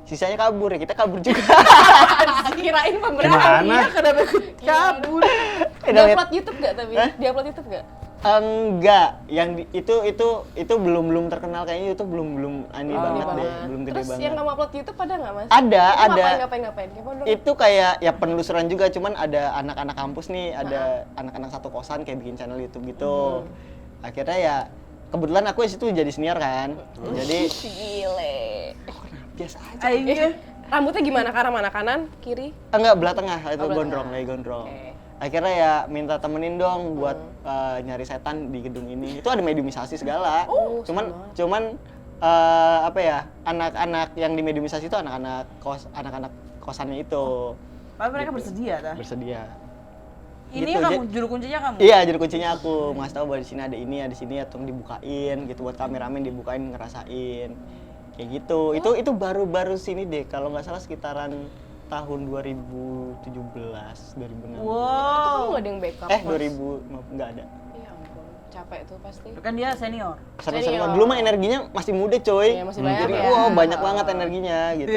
Speaker 1: Sisanya kabur, ya kita kabur juga.
Speaker 4: Kirain pemberani.
Speaker 3: Gimana?
Speaker 2: Iya, kenapa ikut kabur?
Speaker 4: Di-upload YouTube nggak tapi?
Speaker 1: Hah?
Speaker 4: Di-upload YouTube nggak?
Speaker 1: Enggak, yang itu belum terkenal kayaknya, itu belum ani banget deh, belum gede
Speaker 4: Terus
Speaker 1: banget.
Speaker 4: yang kamu upload YouTube ada nggak mas?
Speaker 1: Ada,
Speaker 4: Itu
Speaker 1: ada.
Speaker 4: Ngapain? Kepo dong.
Speaker 1: Itu kayak ya penelusuran juga, cuman ada anak-anak kampus nih, ada anak-anak satu kosan kayak bikin channel YouTube gitu. Akhirnya ya kebetulan aku di situ jadi senior kan. Jadi
Speaker 4: Gile.
Speaker 1: biasa aja.
Speaker 2: Ayo.
Speaker 4: Rambutnya gimana? Ke arah mana? Kanan? Kiri?
Speaker 1: Enggak, belah tengah itu
Speaker 4: belah
Speaker 1: gondrong,
Speaker 4: tengah.
Speaker 1: lagi gondrong.
Speaker 4: Oke.
Speaker 1: Akhirnya ya minta temenin dong buat nyari setan di gedung ini. Itu ada mediumisasi segala. Cuman apa ya? Anak-anak yang di mediumisasi itu anak-anak kosannya itu.
Speaker 2: Tapi mereka bersedia dah.
Speaker 1: Bersedia.
Speaker 2: Ini
Speaker 1: Gitu,
Speaker 2: kamu juru kuncinya kamu.
Speaker 1: Iya, jadi kuncinya aku ngasih tahu bahwa di sini ada ini, ada sini, atau dibukain gitu buat kameramen, dibukain ngerasain. Kayak gitu. Itu baru-baru sini deh, kalau nggak salah sekitaran tahun 2017, 2016.
Speaker 2: Wow.
Speaker 4: Kamu nggak ada yang backup?
Speaker 1: 2000 maaf, nggak ada.
Speaker 4: Iya ampun, capek tuh pasti.
Speaker 2: Kan dia senior.
Speaker 1: Seru-seruan. Dulu mah energinya masih muda coy.
Speaker 4: Iya, masih banyak
Speaker 1: Jadi
Speaker 4: ya.
Speaker 1: wow, banyak banget energinya gitu.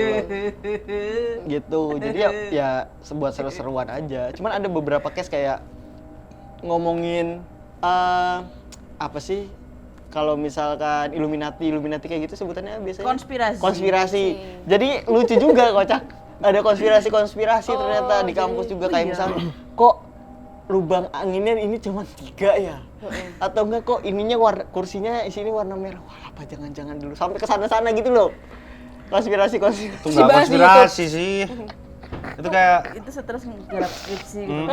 Speaker 1: Gitu. Jadi ya buat seru-seruan aja. Cuman ada beberapa case kayak ngomongin apa sih? Kalau misalkan Illuminati kayak gitu sebutannya biasanya konspirasi. Jadi lucu juga kocak. Ada konspirasi ternyata di kampus juga kayak misalnya kok lubang anginnya ini cuma 3 ya? Atau enggak kok ininya kursinya sini warna merah. Wah, apa jangan-jangan dulu sampai ke sana-sana gitu loh. Konspirasi.
Speaker 3: Itu nggak konspirasi sih. Itu kayak
Speaker 2: Itu stres garap skripsi gitu.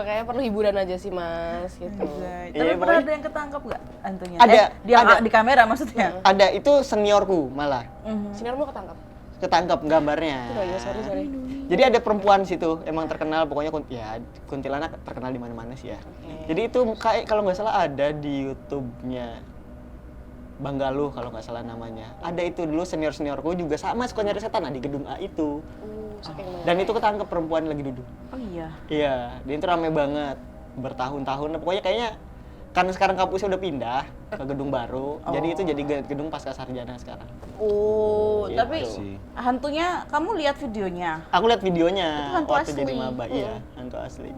Speaker 4: Kayak perlu hiburan aja sih mas gitu.
Speaker 2: Tapi
Speaker 1: Iya,
Speaker 2: pernah
Speaker 1: pokoknya-
Speaker 2: ada yang ketangkap nggak hantunya?
Speaker 1: Ada,
Speaker 2: Dia
Speaker 1: ada.
Speaker 2: di kamera maksudnya.
Speaker 1: ada itu seniorku malah
Speaker 4: Sinarmu ketangkap?
Speaker 1: ketangkap gambarnya.
Speaker 4: Oh iya, sorry.
Speaker 1: Jadi ada perempuan situ emang terkenal, pokoknya kuntilanak terkenal di mana-mana sih ya. Jadi itu kayak kalau nggak salah ada di YouTube-nya Bang Galuh kalau nggak salah namanya. Ada itu dulu seniorku juga sama suka nyari setan di gedung A itu.
Speaker 4: Saking
Speaker 1: Dan itu ketangkep perempuan lagi duduk.
Speaker 2: Oh iya.
Speaker 1: Iya, dia itu rame banget bertahun-tahun. Pokoknya kayaknya karena sekarang kampusnya udah pindah ke gedung baru, jadi itu jadi gedung pascasarjana sekarang.
Speaker 2: Oh,
Speaker 1: Gitu.
Speaker 2: tapi
Speaker 3: sih.
Speaker 2: hantunya kamu lihat videonya?
Speaker 1: Aku lihat videonya
Speaker 2: Itu hantu
Speaker 1: waktu
Speaker 2: asli.
Speaker 1: jadi maba, iya, hantu asli.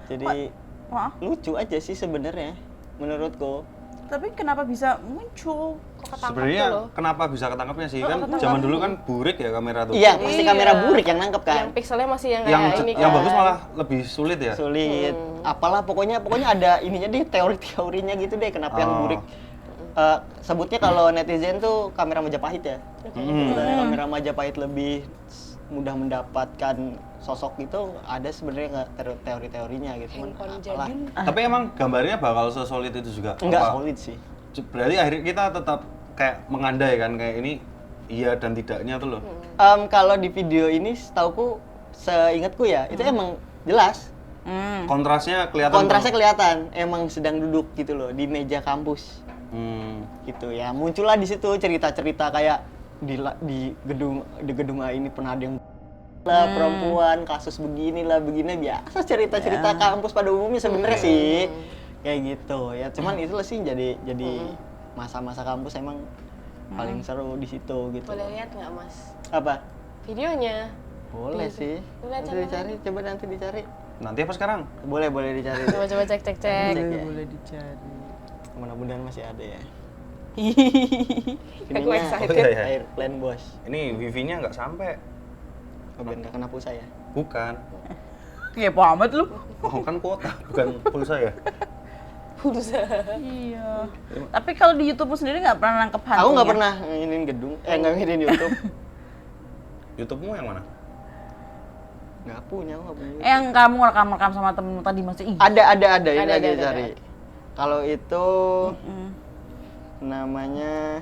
Speaker 1: Jadi
Speaker 2: Wah,
Speaker 1: lucu aja sih sebenarnya menurutku.
Speaker 2: tapi kenapa bisa muncul?
Speaker 4: kok ketangkap
Speaker 3: sebenarnya
Speaker 4: tuh loh.
Speaker 3: kenapa bisa ketangkapnya sih? Kan
Speaker 2: ketangkap.
Speaker 3: zaman dulu kan burik ya kamera tuh.
Speaker 1: Iya, pasti
Speaker 4: Iya.
Speaker 1: kamera burik yang nangkep kan.
Speaker 4: Yang pikselnya masih yang
Speaker 3: Yang
Speaker 4: kayak ini
Speaker 3: yang
Speaker 4: kan.
Speaker 3: bagus malah lebih sulit ya.
Speaker 1: Sulit. Apalah pokoknya ada ininya deh, teori-teorinya gitu deh kenapa yang
Speaker 3: Oh.
Speaker 1: burik. Sebutnya kalau netizen tuh kamera Majapahit ya. Sebenarnya kamera Majapahit lebih mudah mendapatkan sosok gitu, ada sebenarnya nggak teori-teorinya gitu. Cuman
Speaker 4: Handphone
Speaker 1: apalah.
Speaker 4: jadul.
Speaker 3: Tapi emang gambarnya bakal sesolid itu juga?
Speaker 1: Enggak
Speaker 3: Apa?
Speaker 1: solid sih.
Speaker 3: Berarti akhirnya kita tetap kayak mengandai kan kayak ini iya dan tidaknya tuh loh.
Speaker 1: Kalau di video ini setauku, seingatku ya, itu emang jelas.
Speaker 3: Kontrasnya kelihatan.
Speaker 1: Kontrasnya kelihatan, emang sedang duduk gitu loh di meja kampus. Gitu ya. Muncullah di situ cerita-cerita kayak di gedung A ini pernah ada yang lah perempuan, kasus begini biasa cerita-cerita kampus pada umumnya sebenarnya sih. kayak gitu ya. Cuman itulah sih jadi masa-masa kampus emang paling seru di situ gitu.
Speaker 4: Boleh lihat nggak Mas
Speaker 1: Apa?
Speaker 4: videonya?
Speaker 1: Boleh sih.
Speaker 4: Lihat
Speaker 1: Nanti
Speaker 4: channel
Speaker 1: dicari, coba nanti dicari.
Speaker 3: Nanti apa sekarang?
Speaker 1: Boleh dicari.
Speaker 4: Coba cek.
Speaker 1: Cek ya.
Speaker 2: Boleh dicari.
Speaker 1: Mudah-mudahan masih ada ya.
Speaker 4: Aku excited.
Speaker 3: Oh, iya.
Speaker 1: Air plan bos.
Speaker 3: Ini wifi-nya nggak sampai.
Speaker 1: Oh, biar nggak kena pulsa ya.
Speaker 3: Bukan.
Speaker 2: Kepo amat lu.
Speaker 3: Oh kan kuota, bukan pulsa ya.
Speaker 4: Pulsa.
Speaker 2: Iya. Tapi kalau di YouTube sendiri nggak pernah nangkep hantunya?
Speaker 1: Aku nggak pernah nginin gedung, nggak nginin YouTube.
Speaker 3: YouTube-mu yang mana?
Speaker 1: Nggak punya, aku nggak punya.
Speaker 2: Yang kamu rekam sama temenmu tadi masih
Speaker 1: Ada, ini
Speaker 4: Ada,
Speaker 1: lagi
Speaker 4: ada.
Speaker 1: cari. Kalau itu namanya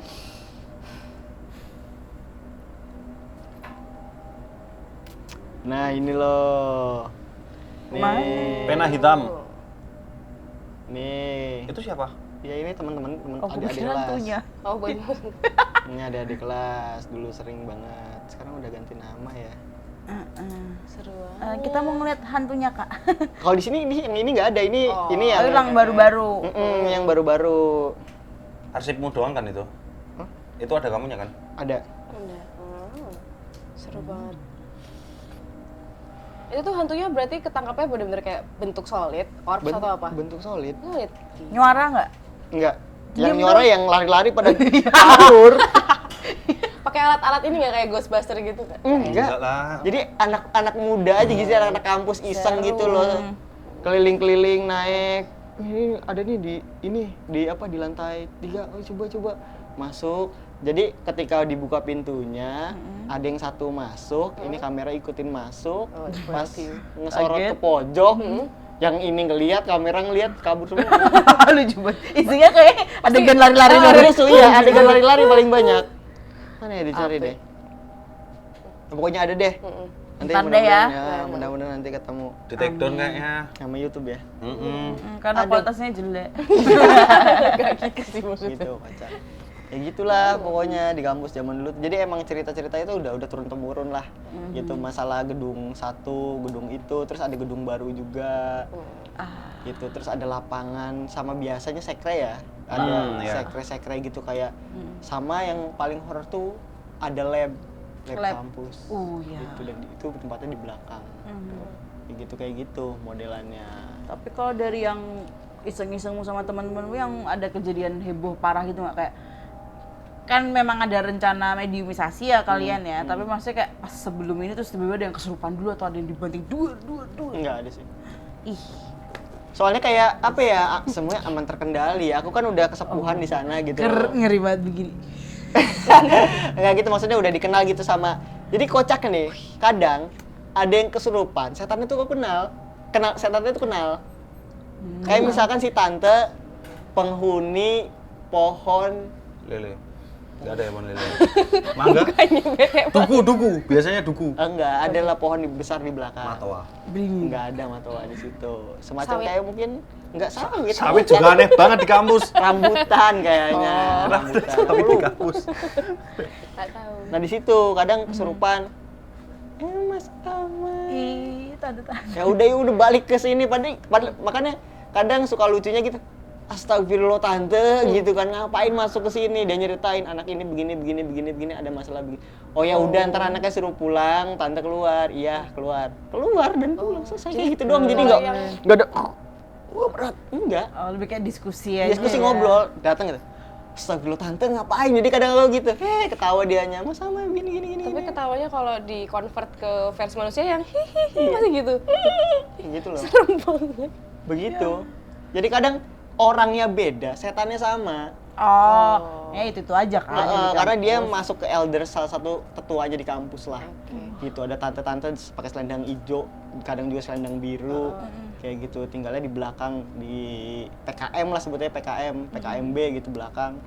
Speaker 1: Nah, ini loh. Nih.
Speaker 3: Pena hitam.
Speaker 1: Nih.
Speaker 3: Itu siapa?
Speaker 1: Ya ini teman-teman
Speaker 2: Oh,
Speaker 1: adik-adik
Speaker 2: bukan
Speaker 1: kelas.
Speaker 2: hantunya.
Speaker 4: Oh benar.
Speaker 1: Ini adik-adik kelas, dulu sering banget. Sekarang udah ganti nama ya.
Speaker 4: Seru banget.
Speaker 2: Kita mau ngeliat hantunya, Kak.
Speaker 1: Kalau di sini ini nggak ada. Ini
Speaker 2: Oh, yang baru-baru.
Speaker 1: yang baru-baru.
Speaker 3: Arsipmu doang kan itu?
Speaker 1: Hah?
Speaker 3: Itu ada kamunya kan?
Speaker 1: Ada.
Speaker 4: Udah. Seru banget. Itu tuh hantunya berarti ketangkapnya bener-bener kayak bentuk solid, orbs atau apa?
Speaker 1: Bentuk solid.
Speaker 4: Solid.
Speaker 2: Nyuara nggak?
Speaker 1: Enggak. Yang
Speaker 2: Diem
Speaker 1: nyora
Speaker 2: dong.
Speaker 1: yang lari-lari pada kabur.
Speaker 4: Pakai alat-alat ini nggak kayak Ghostbuster gitu kan?
Speaker 1: Enggak.
Speaker 3: lah.
Speaker 1: Jadi anak-anak muda aja gitu, anak-anak kampus iseng
Speaker 4: Seru.
Speaker 1: gitu loh. Keliling-keliling naik. Ini ada nih di apa di lantai 3. Oh, coba masuk. Jadi ketika dibuka pintunya, ada yang satu masuk, ini kamera ikutin masuk.
Speaker 4: Oh,
Speaker 1: Pas
Speaker 4: seperti.
Speaker 1: ngesorot
Speaker 2: Kaget.
Speaker 1: ke pojok, yang ini ngelihat, kamera ngelihat, kabur semua.
Speaker 2: Lucu banget. Isinya kayak adegan lari-lari.
Speaker 1: Rusuh, iya, adegan lari-lari paling banyak. Mana ya dicari deh. Pokoknya ada deh. Nanti
Speaker 2: Ntar deh ya.
Speaker 1: mudah-mudahan nanti ketemu
Speaker 3: Di take down kayaknya.
Speaker 1: sama YouTube ya.
Speaker 2: Karena kualitasnya jelek.
Speaker 4: Gak gitu sih maksudnya.
Speaker 1: Gitu, kocak. Ya gitulah pokoknya di kampus zaman dulu. Jadi emang cerita-cerita itu udah turun temurun lah. Gitu masalah gedung satu, gedung itu, terus ada gedung baru juga. Gitu, terus ada lapangan sama biasanya sekre ya. Ada
Speaker 3: iya.
Speaker 1: sekre-sekre gitu kayak sama yang paling horor tuh ada lab
Speaker 2: Lab.
Speaker 1: kampus.
Speaker 2: Iya.
Speaker 1: Gitu, dan itu tempatnya di belakang. Kayak gitu modelannya.
Speaker 2: Tapi kalau dari yang iseng-isengmu sama teman-temanmu yang ada kejadian heboh parah gitu nggak, kayak kan memang ada rencana mediumisasi ya kalian ya, tapi maksudnya kayak pas sebelum ini terus tiba-tiba ada yang kesurupan dulu atau ada yang dibanting dua.
Speaker 1: Enggak ada sih.
Speaker 2: Ih,
Speaker 1: Soalnya kayak apa ya, semuanya aman terkendali. Aku kan udah kesepuhan di sana gitu.
Speaker 2: ngeri banget begini.
Speaker 1: Enggak gitu, maksudnya udah dikenal gitu sama. Jadi kocak nih, kadang ada yang kesurupan, setannya tuh aku kenal. Setannya tuh kenal. Kayak misalkan si tante penghuni pohon
Speaker 3: Lele. Enggak ada ya pohon lele. Mangga? Duku. Biasanya duku.
Speaker 1: enggak, adalah pohon besar di belakang.
Speaker 3: Matoa.
Speaker 1: Enggak ada matoa di situ. Semacam
Speaker 4: Sawit.
Speaker 1: kayak mungkin enggak sawit.
Speaker 3: Sawit juga aneh banget di kampus.
Speaker 1: Rambutan kayaknya. Rambutan.
Speaker 3: Sawit di kampus.
Speaker 4: Gak tahu.
Speaker 1: Nah di situ kadang kesurupan. Mas Aman.
Speaker 2: Ih, tanda-tanda.
Speaker 1: Ya udah balik ke sini makanya kadang suka lucunya gitu. Astagfirullah tante gitu kan, ngapain masuk ke sini, dia nyeritain anak ini begini ada masalah begini. Oh ya udah ntar anaknya suruh pulang, tante keluar. Iya, keluar dan pulang. Selesai kayak gitu doang. Jadi enggak ada wah berat. Enggak.
Speaker 2: Oh, lebih kayak diskusi aja.
Speaker 1: Diskusi
Speaker 2: ya.
Speaker 1: ngobrol, datang gitu. Astagfirullah tante ngapain? Jadi kadang kalau gitu, ketawa dianya, Mas sama gini.
Speaker 4: Tapi ketawanya kalau di convert ke versi manusia yang hihihi masih gitu.
Speaker 1: Gitu loh.
Speaker 4: Serem banget.
Speaker 1: Begitu. Jadi kadang orangnya beda, setannya sama.
Speaker 2: Oh, ya itu aja kan.
Speaker 1: Karena dia masuk ke elder salah satu tetuanya di kampus lah. Gitu, ada tante-tante pakai selendang hijau, kadang juga selendang biru. Kayak gitu, tinggalnya di belakang di PKM lah sebutnya PKMB gitu belakang.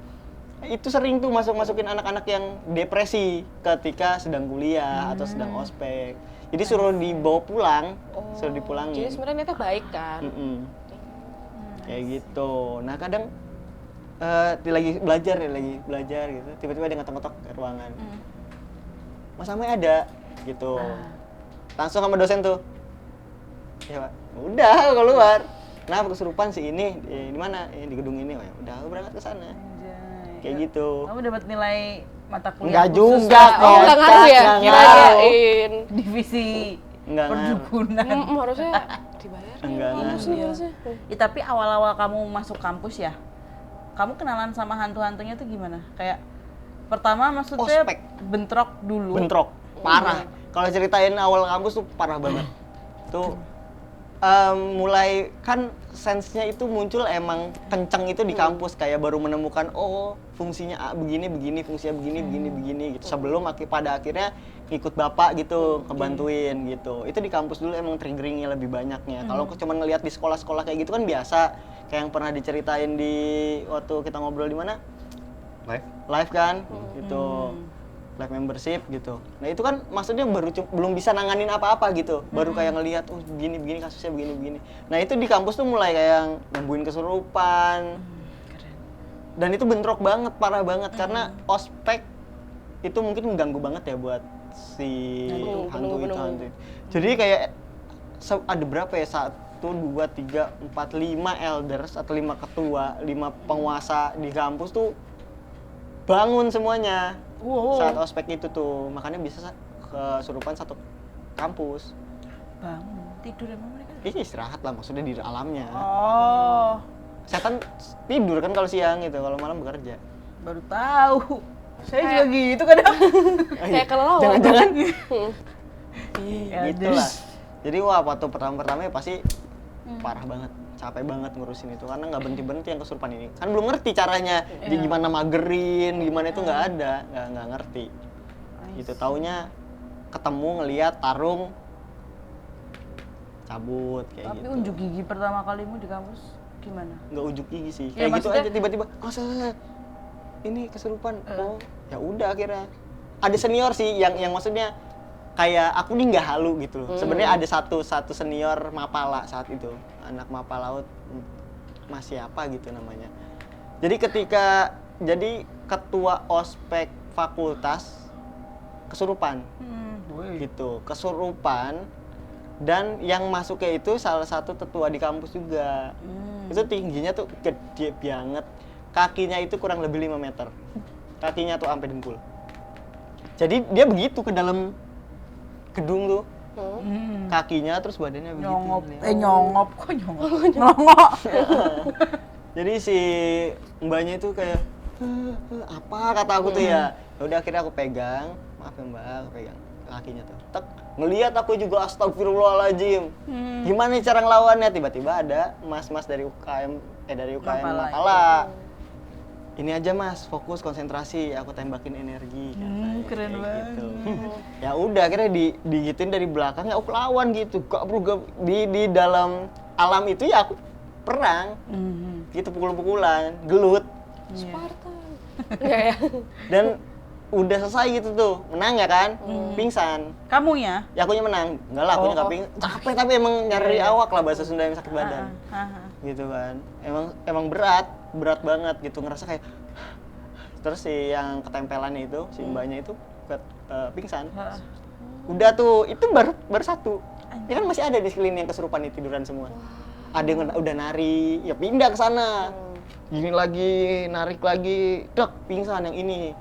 Speaker 1: Itu sering tuh masukin anak-anak yang depresi ketika sedang kuliah atau sedang ospek. Jadi suruh dibawa pulang, suruh dipulangin.
Speaker 4: Jadi sebenarnya niatnya baik kan.
Speaker 1: Kayak gitu. Nah kadang dia lagi belajar gitu. Tiba-tiba dia ngetok-ngetok ke ruangan. Mas Amai ada gitu. Langsung sama dosen tuh. Ya Pak. Udah keluar. Kenapa kesurupan si ini di mana? Di gedung ini. Oh ya udah, aku berangkat ke sana.
Speaker 2: Anjay.
Speaker 1: Kayak gitu.
Speaker 2: Kamu dapat nilai mata kuliah
Speaker 1: Enggak
Speaker 2: khusus
Speaker 1: juga
Speaker 2: lah.
Speaker 1: kok.
Speaker 4: Oh, nggak ngaruh ya?
Speaker 1: Nggak ngaruh.
Speaker 4: Kirain.
Speaker 2: Divisi
Speaker 1: Nggak ngaruh.
Speaker 2: perdukunan.
Speaker 4: Harusnya dibayar.
Speaker 1: Enggak
Speaker 4: Kampus nih harusnya.
Speaker 2: Ya, tapi awal-awal kamu masuk kampus ya, kamu kenalan sama hantu-hantunya tuh gimana? Kayak pertama maksudnya
Speaker 1: Ospek.
Speaker 2: bentrok dulu.
Speaker 1: Bentrok, parah. Kalau ceritain awal kampus tuh parah banget. Tuh mulai kan sense-nya itu muncul emang kenceng itu di kampus, kayak baru menemukan oh fungsinya begini fungsinya begini gitu. Sebelum pada akhirnya ikut bapak gitu, ngebantuin gitu. Itu di kampus dulu emang triggeringnya lebih banyaknya. Kalau cuma ngelihat di sekolah-sekolah kayak gitu kan biasa, kayak yang pernah diceritain di waktu kita ngobrol di mana? Live kan, gitu. Live membership gitu. Nah itu kan maksudnya belum bisa nanganin apa-apa gitu. Baru kayak ngelihat oh begini kasusnya begini. Nah itu di kampus tuh mulai kayak nyembuhin kesurupan. Dan itu bentrok banget, parah banget karena ospek itu mungkin mengganggu banget ya buat si hantu itu. Jadi kayak ada berapa ya? 1, 2, 3, 4, 5 elders atau 5 ketua, 5 penguasa di kampus tuh bangun semuanya. Saat ospek itu tuh, makanya bisa kesurupan satu kampus.
Speaker 2: Bangun, tidur emang mereka?
Speaker 1: Ini istirahat lah, maksudnya di alamnya.
Speaker 2: Oh,
Speaker 1: Setan tidur kan kalau siang gitu, kalau malam bekerja.
Speaker 2: baru tahu. Saya juga gitu kadang.
Speaker 4: Kayak kelelawar.
Speaker 1: Jangan-jangan
Speaker 2: Ya,
Speaker 1: gitu lah. Jadi wah waktu pertama ya pasti parah banget, capek banget ngurusin itu karena nggak berhenti yang kesurupan ini. Kan belum ngerti caranya, gimana magerin, gimana itu nggak ada, nggak ngerti. Gitu taunya ketemu ngelihat tarung cabut kayak
Speaker 2: Tapi
Speaker 1: gitu.
Speaker 2: unjuk gigi pertama kalimu di kampus gimana?
Speaker 1: Nggak unjuk gigi sih,
Speaker 2: Ya,
Speaker 1: kayak gitu
Speaker 2: maksudnya-
Speaker 1: aja tiba-tiba ini kesurupan. Oh ya udah akhirnya ada senior sih yang maksudnya kayak aku nih nggak halu gitu loh. Sebenarnya ada satu senior Mapala saat itu, anak Mapalaut, masih apa gitu namanya. Jadi jadi ketua ospek fakultas kesurupan gitu, kesurupan. Dan yang masuknya itu salah satu tetua di kampus juga. Itu tingginya tuh gede banget. Kakinya itu kurang lebih 5 meter. Kakinya tuh sampai dengkul. Jadi dia begitu ke dalam gedung tuh. Kakinya terus badannya begitu.
Speaker 2: Nyongop kok nyongop? Nyongok.
Speaker 1: Jadi si mbaknya itu kayak apa kata aku tuh ya. Udah akhirnya aku pegang. Maaf ya Mbak, aku pegang kakinya tuh. Tek, ngelihat aku juga astagfirullahaladzim. Gimana nih cara ngelawannya? Tiba-tiba ada mas-mas dari UKM Mapala. Ini aja mas, fokus konsentrasi, aku tembakin energi. Katanya,
Speaker 2: keren
Speaker 1: kayak
Speaker 2: banget.
Speaker 1: gitu. Ya udah, akhirnya digituin dari belakang, ya aku lawan gitu. Gak bro, di dalam alam itu ya aku perang. Gitu pukul-pukulan, gelut.
Speaker 4: Spartan. Enggak ya?
Speaker 1: Dan udah selesai gitu tuh, menang ya kan? Pingsan.
Speaker 2: Kamu ya?
Speaker 1: Ya akunya menang. Enggak lah, akunya nggak pingsan. Capek tapi emang nyari awak lah bahasa Sunda yang sakit badan. Gitu kan. Emang berat banget gitu, ngerasa kayak terus si yang ketempelannya itu, si mbaknya itu pingsan. Udah tuh, itu baru satu. Ya kan masih ada di sekeliling yang kesurupan itu tiduran semua. Ada yang udah nari, ya pindah ke sana. Gini lagi, narik lagi, dek pingsan yang ini.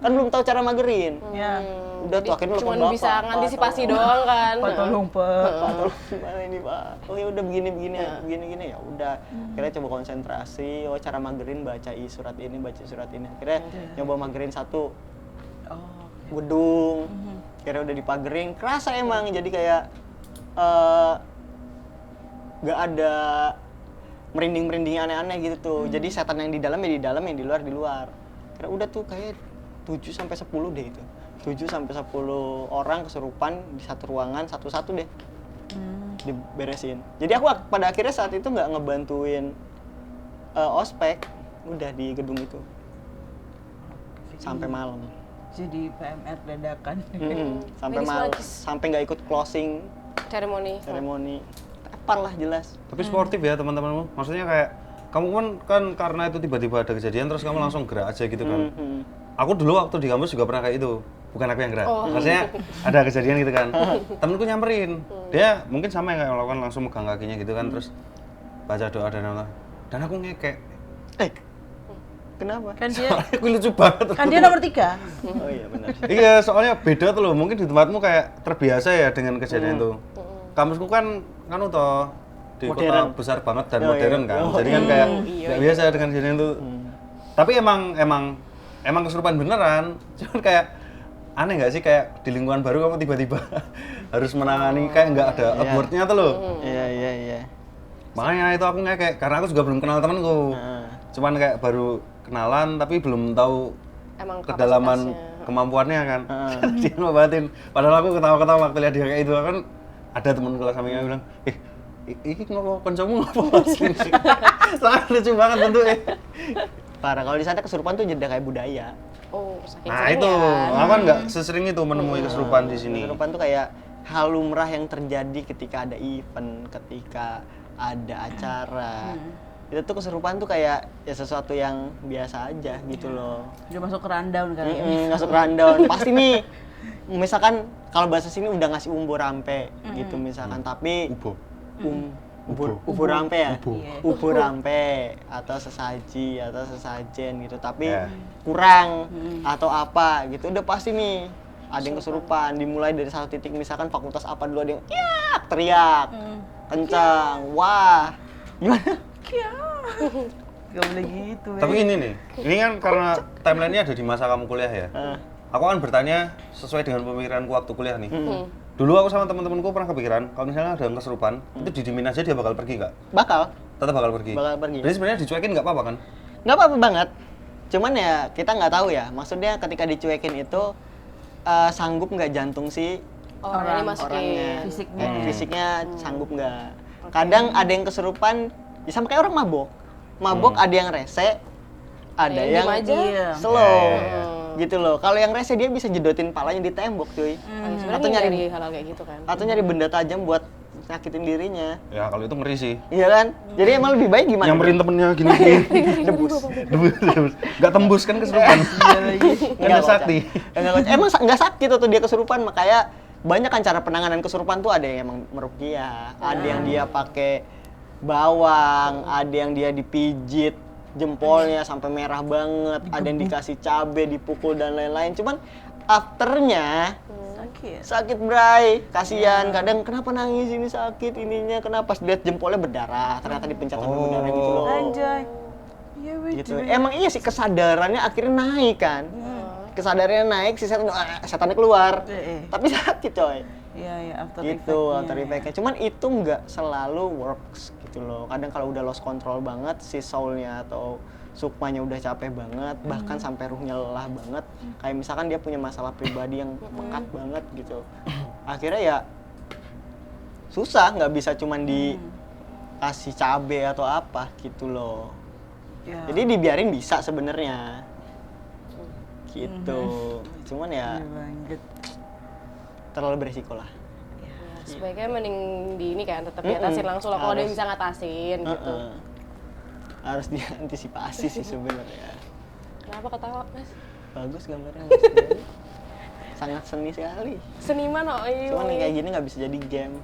Speaker 1: Kan belum tahu cara magerin.
Speaker 2: Ya.
Speaker 1: Udah tuh akhirnya
Speaker 4: Cuman
Speaker 1: nelfon
Speaker 4: bisa
Speaker 1: bapak,
Speaker 4: ngantisipasi
Speaker 1: Pak,
Speaker 4: doang kan.
Speaker 2: Pak tolong Pak.
Speaker 1: Pak, tolong gimana ini Pak? Oh ya udah begini ya udah. Akhirnya coba konsentrasi, oh cara magerin baca surat ini. Akhirnya nyoba magerin satu gedung. Akhirnya udah dipagerin, kerasa emang jadi kayak nggak ada merinding aneh-aneh gitu tuh. Jadi setan yang di dalam ya di dalam, yang di luar. Akhirnya udah tuh kayak 7-10 deh itu. 7-10 orang kesurupan di satu ruangan, satu-satu deh diberesin. Jadi aku pada akhirnya saat itu nggak ngebantuin ospek, udah di gedung itu sampai malam.
Speaker 2: Jadi PMR dadakan.
Speaker 1: Sampai
Speaker 4: Medis
Speaker 1: malam,
Speaker 4: magis.
Speaker 1: sampai nggak ikut closing
Speaker 4: Seremoni.
Speaker 1: Tepan lah jelas.
Speaker 3: Tapi sportif ya teman-temanmu. Maksudnya kayak kamu kan karena itu tiba-tiba ada kejadian terus kamu langsung gerak aja gitu kan. Aku dulu waktu di kampus juga pernah kayak itu. Bukan aku yang gerak. Maksudnya ada kejadian gitu kan. Temenku nyamperin. Dia mungkin sama yang kayak melakukan, langsung megang kakinya gitu kan. Terus baca doa dan Allah. Dan aku ngekek.
Speaker 1: Kenapa?
Speaker 2: Kan dia
Speaker 3: Aku lucu banget.
Speaker 2: kan dia nomor 3.
Speaker 1: Oh iya benar sih.
Speaker 3: Iya, soalnya beda tuh loh. Mungkin di tempatmu kayak terbiasa ya dengan kejadian itu. Kampusku kan toh di kota
Speaker 1: Modern.
Speaker 3: besar banget dan
Speaker 1: Oh,
Speaker 3: modern
Speaker 1: iya.
Speaker 3: kan.
Speaker 1: Oh,
Speaker 3: Jadi kan kayak
Speaker 4: iya.
Speaker 3: nggak biasa dengan kejadian itu. Tapi emang kesurupan beneran. Cuman kayak aneh nggak sih kayak di lingkungan baru kamu tiba-tiba harus menangani kayak nggak ada
Speaker 1: Iya.
Speaker 3: upward-nya tuh loh.
Speaker 1: Iya.
Speaker 3: Makanya itu aku ngekek karena aku juga belum kenal temanku.
Speaker 1: Heeh.
Speaker 3: Cuman kayak baru kenalan tapi belum tahu
Speaker 4: Emang
Speaker 3: kedalaman
Speaker 4: kapasitasnya.
Speaker 3: kemampuannya kan. Dia ngobatin. Padahal aku ketawa-ketawa waktu lihat dia kayak itu kan ada temen kelas sampingnya bilang, ini ngopo koncomu ngopo sini. Sangat lucu banget bentuknya.
Speaker 1: Parah, kalau di sana kesurupan tuh jeda kayak budaya.
Speaker 4: Oh, saking
Speaker 3: Nah
Speaker 4: sering
Speaker 3: itu,
Speaker 4: ya.
Speaker 3: aku kan nggak sesering itu menemui kesurupan di sini.
Speaker 1: Kesurupan tuh kayak hal lumrah yang terjadi ketika ada event, ketika ada acara. Itu tuh kesurupan tuh kayak ya sesuatu yang biasa aja gitu loh.
Speaker 2: Udah masuk ke rundown kali ya.
Speaker 1: Masuk rundown. Pasti nih, misalkan kalau bahasa sini udah ngasih umbo rampe gitu misalkan, tapi
Speaker 3: Ubo.
Speaker 1: Ubo rampe ya?
Speaker 3: Ubo.
Speaker 2: Iya.
Speaker 1: Ubo rampe atau sesaji atau sesajen gitu, tapi
Speaker 3: Ya.
Speaker 1: kurang atau apa gitu, udah pasti nih ada yang kesurupan. Dimulai dari satu titik, misalkan fakultas apa dulu ada yang teriak kencang, wah gimana?
Speaker 2: Gak boleh gitu.
Speaker 3: Tapi ini kan karena timeline-nya ada di masa kamu kuliah ya. Aku kan bertanya sesuai dengan pemikiranku waktu kuliah nih. Dulu aku sama teman-temanku pernah kepikiran kalau misalnya ada yang kesurupan, itu didimin aja dia bakal pergi nggak?
Speaker 1: Bakal
Speaker 3: Tetap bakal pergi.
Speaker 1: pergi.
Speaker 3: Jadi sebenarnya dicuekin nggak apa-apa kan?
Speaker 1: Nggak apa-apa banget, cuman ya kita nggak tahu ya, maksudnya ketika dicuekin itu sanggup nggak jantung si
Speaker 4: Orang ini
Speaker 1: orangnya,
Speaker 4: masukin.
Speaker 2: Fisiknya.
Speaker 1: fisiknya sanggup nggak. Kadang ada yang kesurupan ya sama kayak orang mabok ada yang rese, ada
Speaker 4: yang
Speaker 1: yang
Speaker 4: diem aja.
Speaker 2: Iya.
Speaker 1: slow
Speaker 3: Iya.
Speaker 1: gitu loh. Kalau yang rese dia bisa jedotin palanya di tembok cuy,
Speaker 4: Sebenarnya
Speaker 1: Atau nyari-
Speaker 4: nyari hal-hal kayak gitu kan.
Speaker 1: atau nyari benda tajam buat nyakitin dirinya.
Speaker 3: Ya kalau itu ngeri sih.
Speaker 1: Iya kan? Jadi emang lebih baik gimana?
Speaker 3: Nyamperin temennya gini. Debus. Nggak tembus kan kesurupan. Kan ada sakti.
Speaker 1: Emang nggak sakit atau dia kesurupan, makanya banyak kan cara penanganan kesurupan tuh, ada yang emang meruqyah, ada yang dia pakai bawang, ada yang dia dipijit jempolnya sampai merah banget, ada yang dikasih cabe, dipukul dan lain-lain. Cuman afternya
Speaker 2: Sakit.
Speaker 1: sakit bray, kasihan. Kadang kenapa nangis ini sakit ininya, kenapa pas lihat jempolnya berdarah, ternyata dipencet sampai berdarah gitu loh.
Speaker 2: Anjay. Iya weh.
Speaker 1: Gitu. Emang iya sih kesadarannya akhirnya naik kan. Kesadarannya naik, si setannya keluar. Tapi sakit coy.
Speaker 2: Iya, after
Speaker 1: Gitu,
Speaker 2: effect-nya.
Speaker 1: after effect-nya. Cuman itu nggak selalu works gitu loh. Kadang kalau udah lost control banget, si soul-nya atau sukmanya udah capek banget, bahkan sampai ruhnya lelah banget. Kayak misalkan dia punya masalah pribadi yang pekat banget gitu. Akhirnya ya susah, nggak bisa cuman dikasih cabe atau apa gitu loh.
Speaker 2: Ya.
Speaker 1: Jadi dibiarin bisa sebenarnya. Gitu. Cuman ya
Speaker 2: Iya banget.
Speaker 1: terlalu beresiko lah.
Speaker 4: Sebaiknya mending di ini kan tetap diatasin langsung lah kalau dia
Speaker 1: Harus.
Speaker 4: bisa ngatasin gitu.
Speaker 1: Harus diantisipasi sih sebenarnya.
Speaker 4: Kenapa ketawa, Mas?
Speaker 1: Bagus gambarnya. Mas. Sangat seni sekali.
Speaker 4: Seniman oh iya.
Speaker 1: Cuman yang kayak gini nggak bisa jadi game.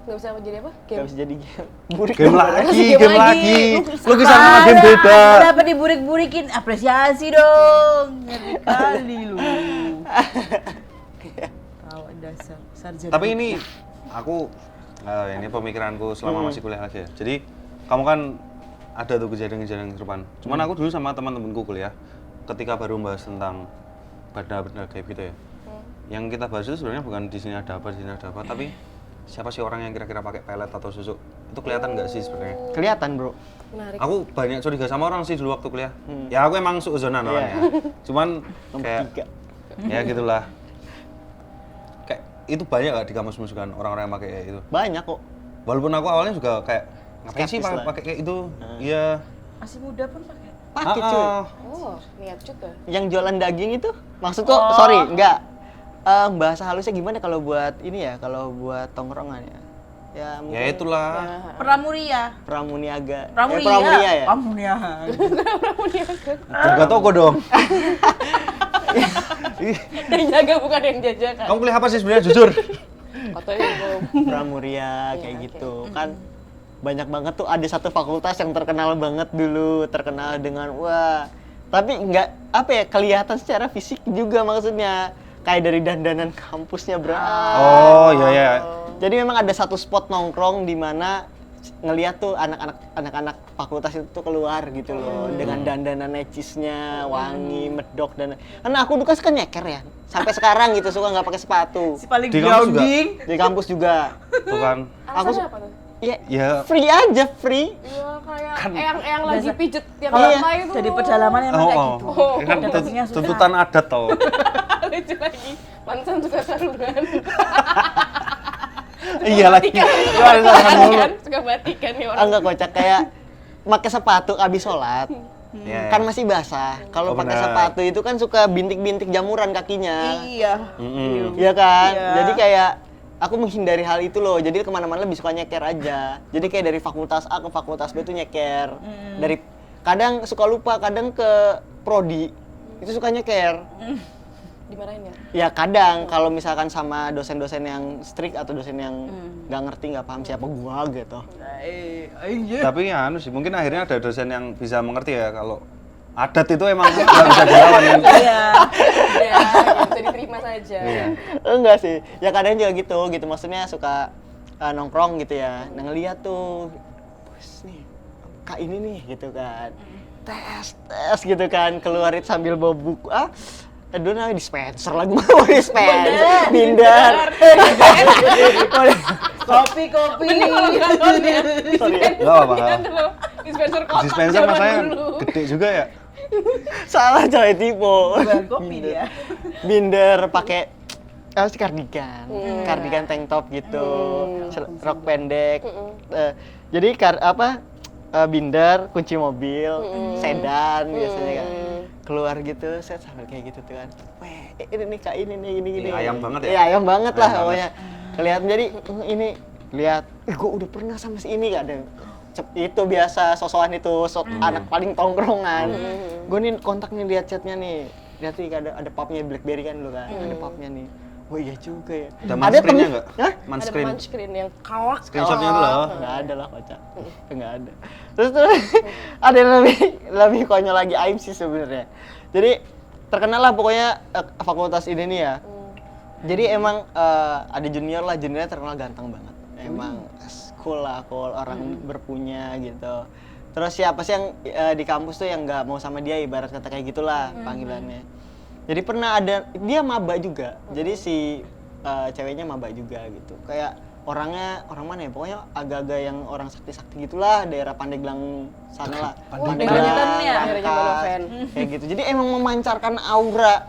Speaker 4: Nggak bisa jadi apa?
Speaker 1: Nggak
Speaker 4: Game.
Speaker 1: bisa jadi game. Burik
Speaker 3: Game
Speaker 1: gambarnya.
Speaker 3: lagi,
Speaker 4: Game
Speaker 3: game
Speaker 4: lagi.
Speaker 3: lagi. Lu kisah sama game beda.
Speaker 2: Dapat diburik-burikin, apresiasi dong. Ngeri kali lu. Tawa dasar sarjana.
Speaker 3: Tapi ini aku ini pemikiranku selama masih kuliah lagi ya. Jadi kamu kan ada tuh kejadian-kejadian kesurupan. Cuman aku dulu sama teman-temanku kuliah ketika baru membahas tentang benda-benda gaib gitu ya. Yang kita bahas itu sebenarnya bukan di sini ada apa, di sini ada apa, tapi siapa sih orang yang kira-kira pakai pelet atau susuk? Itu kelihatan nggak sih sebenarnya?
Speaker 1: Kelihatan, Bro.
Speaker 4: Menarik.
Speaker 3: Aku banyak curiga sama orang sih dulu waktu kuliah. Ya aku emang suuzonan orangnya. Cuman
Speaker 1: Nomor
Speaker 3: kayak
Speaker 1: 3.
Speaker 3: ya gitulah. Kayak itu banyak gak di kamusmu kan orang-orang yang pakai kayak itu?
Speaker 1: Banyak kok.
Speaker 3: Walaupun aku awalnya juga kayak ngapain sih
Speaker 1: Skeptis lah.
Speaker 3: pakai kayak itu? Iya.
Speaker 2: Masih muda pun pakai.
Speaker 1: Pakai cuy.
Speaker 4: Oh, niat juga.
Speaker 1: Yang jualan daging itu maksud kok sorry, enggak. Bahasa halusnya gimana kalau buat ini ya, kalau buat tongkrongan ya? Ya mungkin
Speaker 3: Ya itulah.
Speaker 2: Pramuria.
Speaker 1: Pramuniaga.
Speaker 2: Pramuria.
Speaker 1: Pramuria ya?
Speaker 2: Pramuria.
Speaker 3: Jaga toko dong.
Speaker 4: Yang jaga bukan yang jajakan.
Speaker 3: Kamu kuliah apa sih sebenarnya jujur?
Speaker 4: Fotonya belum.
Speaker 1: Pramuria kayak
Speaker 4: Iya,
Speaker 1: gitu. Kan banyak banget tuh, ada satu fakultas yang terkenal banget dulu, terkenal dengan wah, tapi nggak apa ya, kelihatan secara fisik juga maksudnya, kayak dari dandanan kampusnya bro.
Speaker 3: Oh iya ya.
Speaker 1: Jadi memang ada satu spot nongkrong di mana ngeliat tuh anak-anak fakultas itu tuh keluar gitu loh, dengan dandanan necisnya, wangi, medok, dan karena aku dulu kan suka nyeker ya, sampai sekarang gitu suka nggak pakai sepatu.
Speaker 2: Si paling
Speaker 3: Di kampus juga?
Speaker 2: grounding.
Speaker 1: Di kampus juga.
Speaker 3: Tuh kan.
Speaker 4: Alasannya apa tuh?
Speaker 1: Ya, free aja, free.
Speaker 4: Iya, kayak eyang lagi
Speaker 2: Biasa.
Speaker 4: pijet yang
Speaker 1: Iya.
Speaker 4: lantai itu.
Speaker 2: Jadi pedalaman emang kayak gitu.
Speaker 3: Kan
Speaker 2: Adaptasinya susah.
Speaker 3: tuntutan adat tau.
Speaker 4: lucu lagi. Pantesan suka sarungan.
Speaker 3: Iya lagi.
Speaker 4: Kan suka batikan nih orang.
Speaker 1: Enggak kocak, kayak pakai sepatu abis sholat.
Speaker 3: Iya.
Speaker 1: Kan masih basah. Kalau
Speaker 3: Oh,
Speaker 1: pakai
Speaker 3: benar.
Speaker 1: sepatu itu kan suka bintik-bintik jamuran kakinya.
Speaker 2: Iya.
Speaker 1: Iya kan?
Speaker 2: Iya.
Speaker 1: Jadi kayak aku menghindari hal itu loh. Jadi kemana-mana lebih suka nyeker aja. Jadi kayak dari fakultas A ke fakultas B tuh nyeker. Dari kadang suka lupa, kadang ke prodi itu suka nyeker.
Speaker 4: Dimarahin ya?
Speaker 1: Ya kadang kalau misalkan sama dosen-dosen yang strict atau dosen yang nggak ngerti, nggak paham siapa gua gitu.
Speaker 3: Tapi ya anu sih, mungkin akhirnya ada dosen yang bisa mengerti ya kalau adat itu emang nggak bisa dilawan kan.
Speaker 2: Iya.
Speaker 4: Ya, bisa diterima saja.
Speaker 3: Iya.
Speaker 1: Enggak sih, ya kadang juga gitu maksudnya suka nongkrong gitu ya, nah ngeliat tuh, "Wes nih, kak ini nih," gitu kan, tes gitu kan, keluarin sambil bawa buku, aduh namanya dispenser lagi, mau dispenser, binder,
Speaker 2: Kopi.
Speaker 4: Bener kalau nonton ya.
Speaker 1: sorry ya,
Speaker 3: Nggak apa-apa.
Speaker 4: Dispenser kotak
Speaker 3: Dispenser
Speaker 4: zaman
Speaker 3: masanya
Speaker 4: dulu.
Speaker 3: gede juga ya.
Speaker 1: salah coy, tipe,
Speaker 2: Bukan kopi dia.
Speaker 1: binder pakai apa sih, kardigan tank top gitu, rok pendek. Jadi binder, kunci mobil, sedan biasanya kan. Keluar gitu, set sambil kayak gitu tuh kan. Weh, ini nih kak, ini nih, gini.
Speaker 3: Ayam banget ya?
Speaker 1: Iya, ayam banget lah
Speaker 3: Ayam
Speaker 1: pokoknya. Kelihatan jadi ini lihat, gue udah pernah sama si ini gak ada. Itu biasa sosokan itu, anak paling tongkrongan. Gue nih kontak nih, lihat chatnya nih. Lihat nih ada pubnya BlackBerry kan dulu kan, ada pubnya nih. Oh iya juga ya.
Speaker 3: Ada manscreen-nya nggak?
Speaker 1: Hah?
Speaker 4: Ada
Speaker 3: Manscreen.
Speaker 4: touchscreen yang kawak.
Speaker 3: Screenshotnya itu loh.
Speaker 1: Nggak ada lah kocak. Nggak ada. Terus ada yang lebih konyol lagi, aib sih sebenarnya. Jadi terkenal lah pokoknya fakultas ini nih ya. Jadi emang ada juniornya terkenal ganteng banget. Emang cool orang berpunya gitu. Terus siapa sih yang di kampus tuh yang nggak mau sama dia, ibarat kata kayak gitulah panggilannya. Jadi pernah ada, dia maba juga. Jadi si ceweknya maba juga gitu. Kayak orang mana ya? Pokoknya agak-agak yang orang sakti-sakti gitulah, daerah Pandeglang sana lah.
Speaker 2: Pandeglang ya?
Speaker 4: Daerahnya Banoven.
Speaker 1: Kayak gitu. Jadi emang memancarkan aura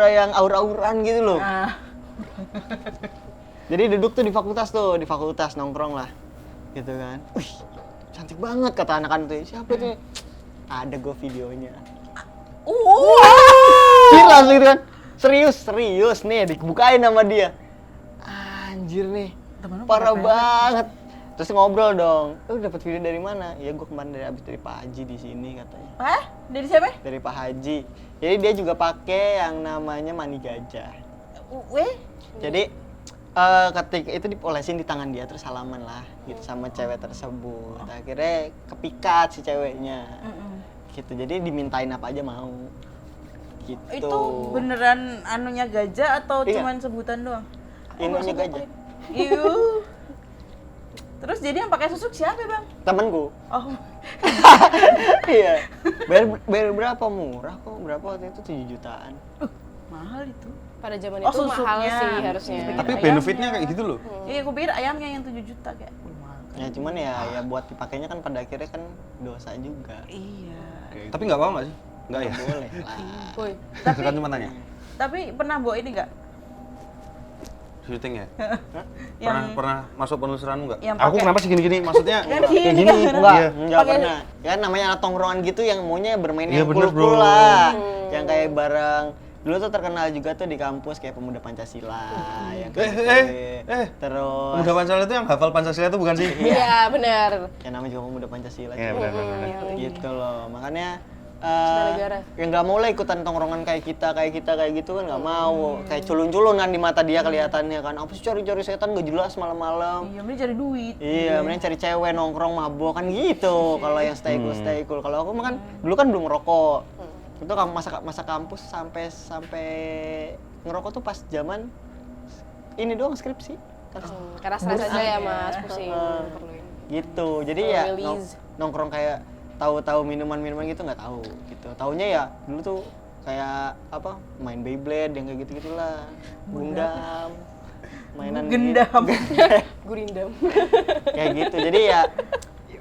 Speaker 1: yang aura-auran gitu loh. Jadi duduk tuh di fakultas nongkrong lah. Gitu kan. Wih, cantik banget kata anak-anak tuh. Siapa itu? Ada gue videonya. Viral gitu kan. Serius nih dibukain sama dia. Anjir nih. Parah banget. Terus ngobrol dong. Lu dapat video dari mana? Ya gue kemarin dari Pak Haji di sini katanya.
Speaker 2: Hah? Dari siapa?
Speaker 1: Dari Pak Haji. Jadi dia juga pakai yang namanya mani gajah. Jadi ketika itu dipolesin di tangan dia, terus salaman lah gitu sama cewek tersebut. Akhirnya kepikat si ceweknya. Gitu. Jadi dimintain apa aja mau. Gitu.
Speaker 2: Itu beneran anunya gajah atau
Speaker 1: Iya.
Speaker 2: cuman sebutan doang?
Speaker 1: Inunya gajah.
Speaker 2: Iu. Terus jadi yang pakai susuk siapa, Bang?
Speaker 1: Temenku.
Speaker 2: Oh.
Speaker 1: Iya. Bayar berapa, murah kok. Berapa waktu itu 7 jutaan.
Speaker 2: Mahal itu.
Speaker 4: Pada zaman
Speaker 2: Oh,
Speaker 4: itu mahal
Speaker 2: susuknya.
Speaker 4: sih harusnya.
Speaker 3: Tapi
Speaker 2: Ayamnya.
Speaker 3: benefitnya kayak gitu loh.
Speaker 2: Iya, aku pikir ayamnya yang 7 juta kayak. Mahal.
Speaker 1: Ya cuman ya buat dipakainya kan pada akhirnya kan dosa juga.
Speaker 2: Iya.
Speaker 3: Tapi nggak apa-apa nggak sih? Nggak ya?
Speaker 1: Boleh lah.
Speaker 4: Woi,
Speaker 3: Itu kan cuma tanya.
Speaker 2: Tapi pernah bawa ini enggak?
Speaker 3: Syuting ya?
Speaker 2: Yang
Speaker 3: Pernah masuk penelusuranmu nggak?
Speaker 2: yang
Speaker 3: Aku
Speaker 2: pakai-
Speaker 3: kenapa sih gini-gini? Maksudnya
Speaker 2: Kan
Speaker 3: kayak
Speaker 2: gini
Speaker 3: gini.
Speaker 2: kan.
Speaker 1: Enggak,
Speaker 3: Iya.
Speaker 1: enggak
Speaker 2: Pakai-
Speaker 1: pernah. Ya namanya anak tongkrongan gitu yang maunya bermain
Speaker 3: Iya,
Speaker 1: yang
Speaker 3: bener,
Speaker 1: cool-cool
Speaker 3: bro.
Speaker 1: lah. Yang kayak bareng. Dulu tuh terkenal juga tuh di kampus kayak pemuda Pancasila. Yang kayak terus
Speaker 3: Pemuda Pancasila itu yang hafal Pancasila itu bukan sih?
Speaker 4: iya benar.
Speaker 1: yang namanya juga pemuda Pancasila.
Speaker 3: Iya,
Speaker 1: cuy.
Speaker 3: benar.
Speaker 1: Gitu loh. Makanya
Speaker 4: negara.
Speaker 1: ya nggak mau lah ikutan tongkrongan kayak kita kayak gitu kan nggak mau. Kayak culun-culunan di mata dia kelihatannya kan. Apa sih cari-cari setan nggak jelas malam-malam.
Speaker 2: Iya, mending cari duit.
Speaker 1: Iya, mending cari cewek nongkrong mabok kan gitu. Kalau yang stay cool. Kalau aku mah kan dulu kan belum ngerokok. Itu kan masa kampus sampai ngerokok tuh pas zaman ini doang skripsi.
Speaker 4: Karena stres aja ya Mas, pusing. Perluin.
Speaker 1: Gitu. Jadi ya
Speaker 4: Release.
Speaker 1: nongkrong kayak tahu minuman gitu nggak tahu gitu. Taunya ya dulu tuh kayak apa? Main Beyblade yang kayak gitu-gitulah. Gundam. Mainan
Speaker 2: Gendam.
Speaker 4: Gurindam.
Speaker 1: Kayak gitu. Jadi ya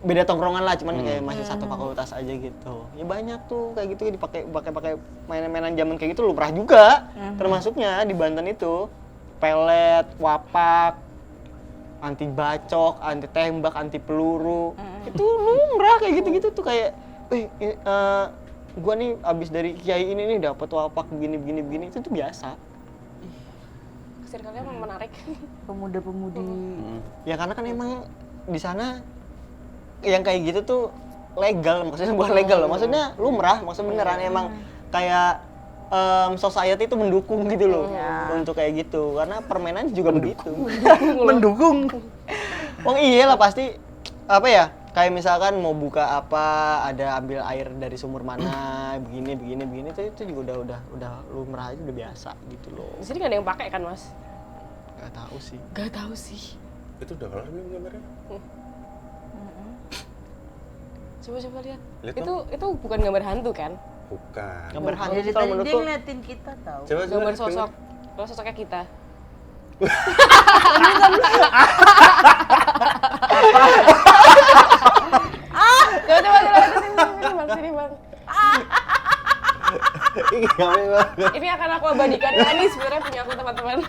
Speaker 1: beda tongkrongan lah, cuman kayak masih satu fakultas aja gitu. Ya banyak tuh kayak gitu dipakai mainan-mainan zaman kayak gitu lumrah juga. Termasuknya di Banten itu pelet, wapak, anti bacok, anti tembak, anti peluru. Itu lumrah kayak gitu-gitu tuh kayak gua nih abis dari kiai ini nih dapat wapak begini itu tuh biasa.
Speaker 4: Circle-nya emang menarik.
Speaker 2: Pemuda-pemudi.
Speaker 1: Ya karena kan emang di sana yang kayak gitu tuh legal, maksudnya bukan legal loh, maksudnya lumrah, maksudnya beneran emang kayak society itu mendukung gitu loh untuk kayak gitu, karena permainan juga begitu. Mendukung. Wong iya lah pasti apa ya, kayak misalkan mau buka apa, ada ambil air dari sumur mana, begini itu juga udah lumrah aja, udah biasa gitu loh.
Speaker 4: Di sini nggak ada yang pakai kan Mas?
Speaker 1: Gak tahu sih.
Speaker 4: Gak tahu sih.
Speaker 5: Itu udah kelar belum gambarnya?
Speaker 4: Coba lihat.
Speaker 5: Lihat
Speaker 4: Itu bukan gambar hantu kan?
Speaker 5: Bukan.
Speaker 1: Gambar hantu
Speaker 2: Jadi
Speaker 1: sih kalau
Speaker 2: tadi dia
Speaker 1: menurutku.
Speaker 2: ngeliatin kita tahu.
Speaker 5: Coba
Speaker 4: Gambar sosok. Kalau sosoknya kita. Coba sini bang. Ini akan aku abadikan. Nah, ini sebenarnya punya aku teman-teman.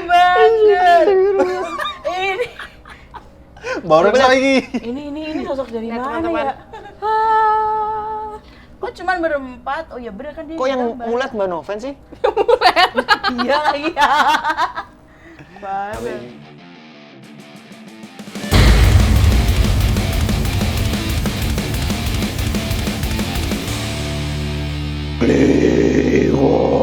Speaker 2: Banget. Ini
Speaker 3: Baru lagi.
Speaker 2: ini sosok dari
Speaker 4: Ya,
Speaker 2: mana
Speaker 4: teman-teman.
Speaker 2: ya? Kok cuman berempat? Oh ya bener kan dia.
Speaker 1: Kok yang
Speaker 2: gambar.
Speaker 1: mulet Mbak Noven sih?
Speaker 2: Iya lagi ya. Baru.
Speaker 6: Leona.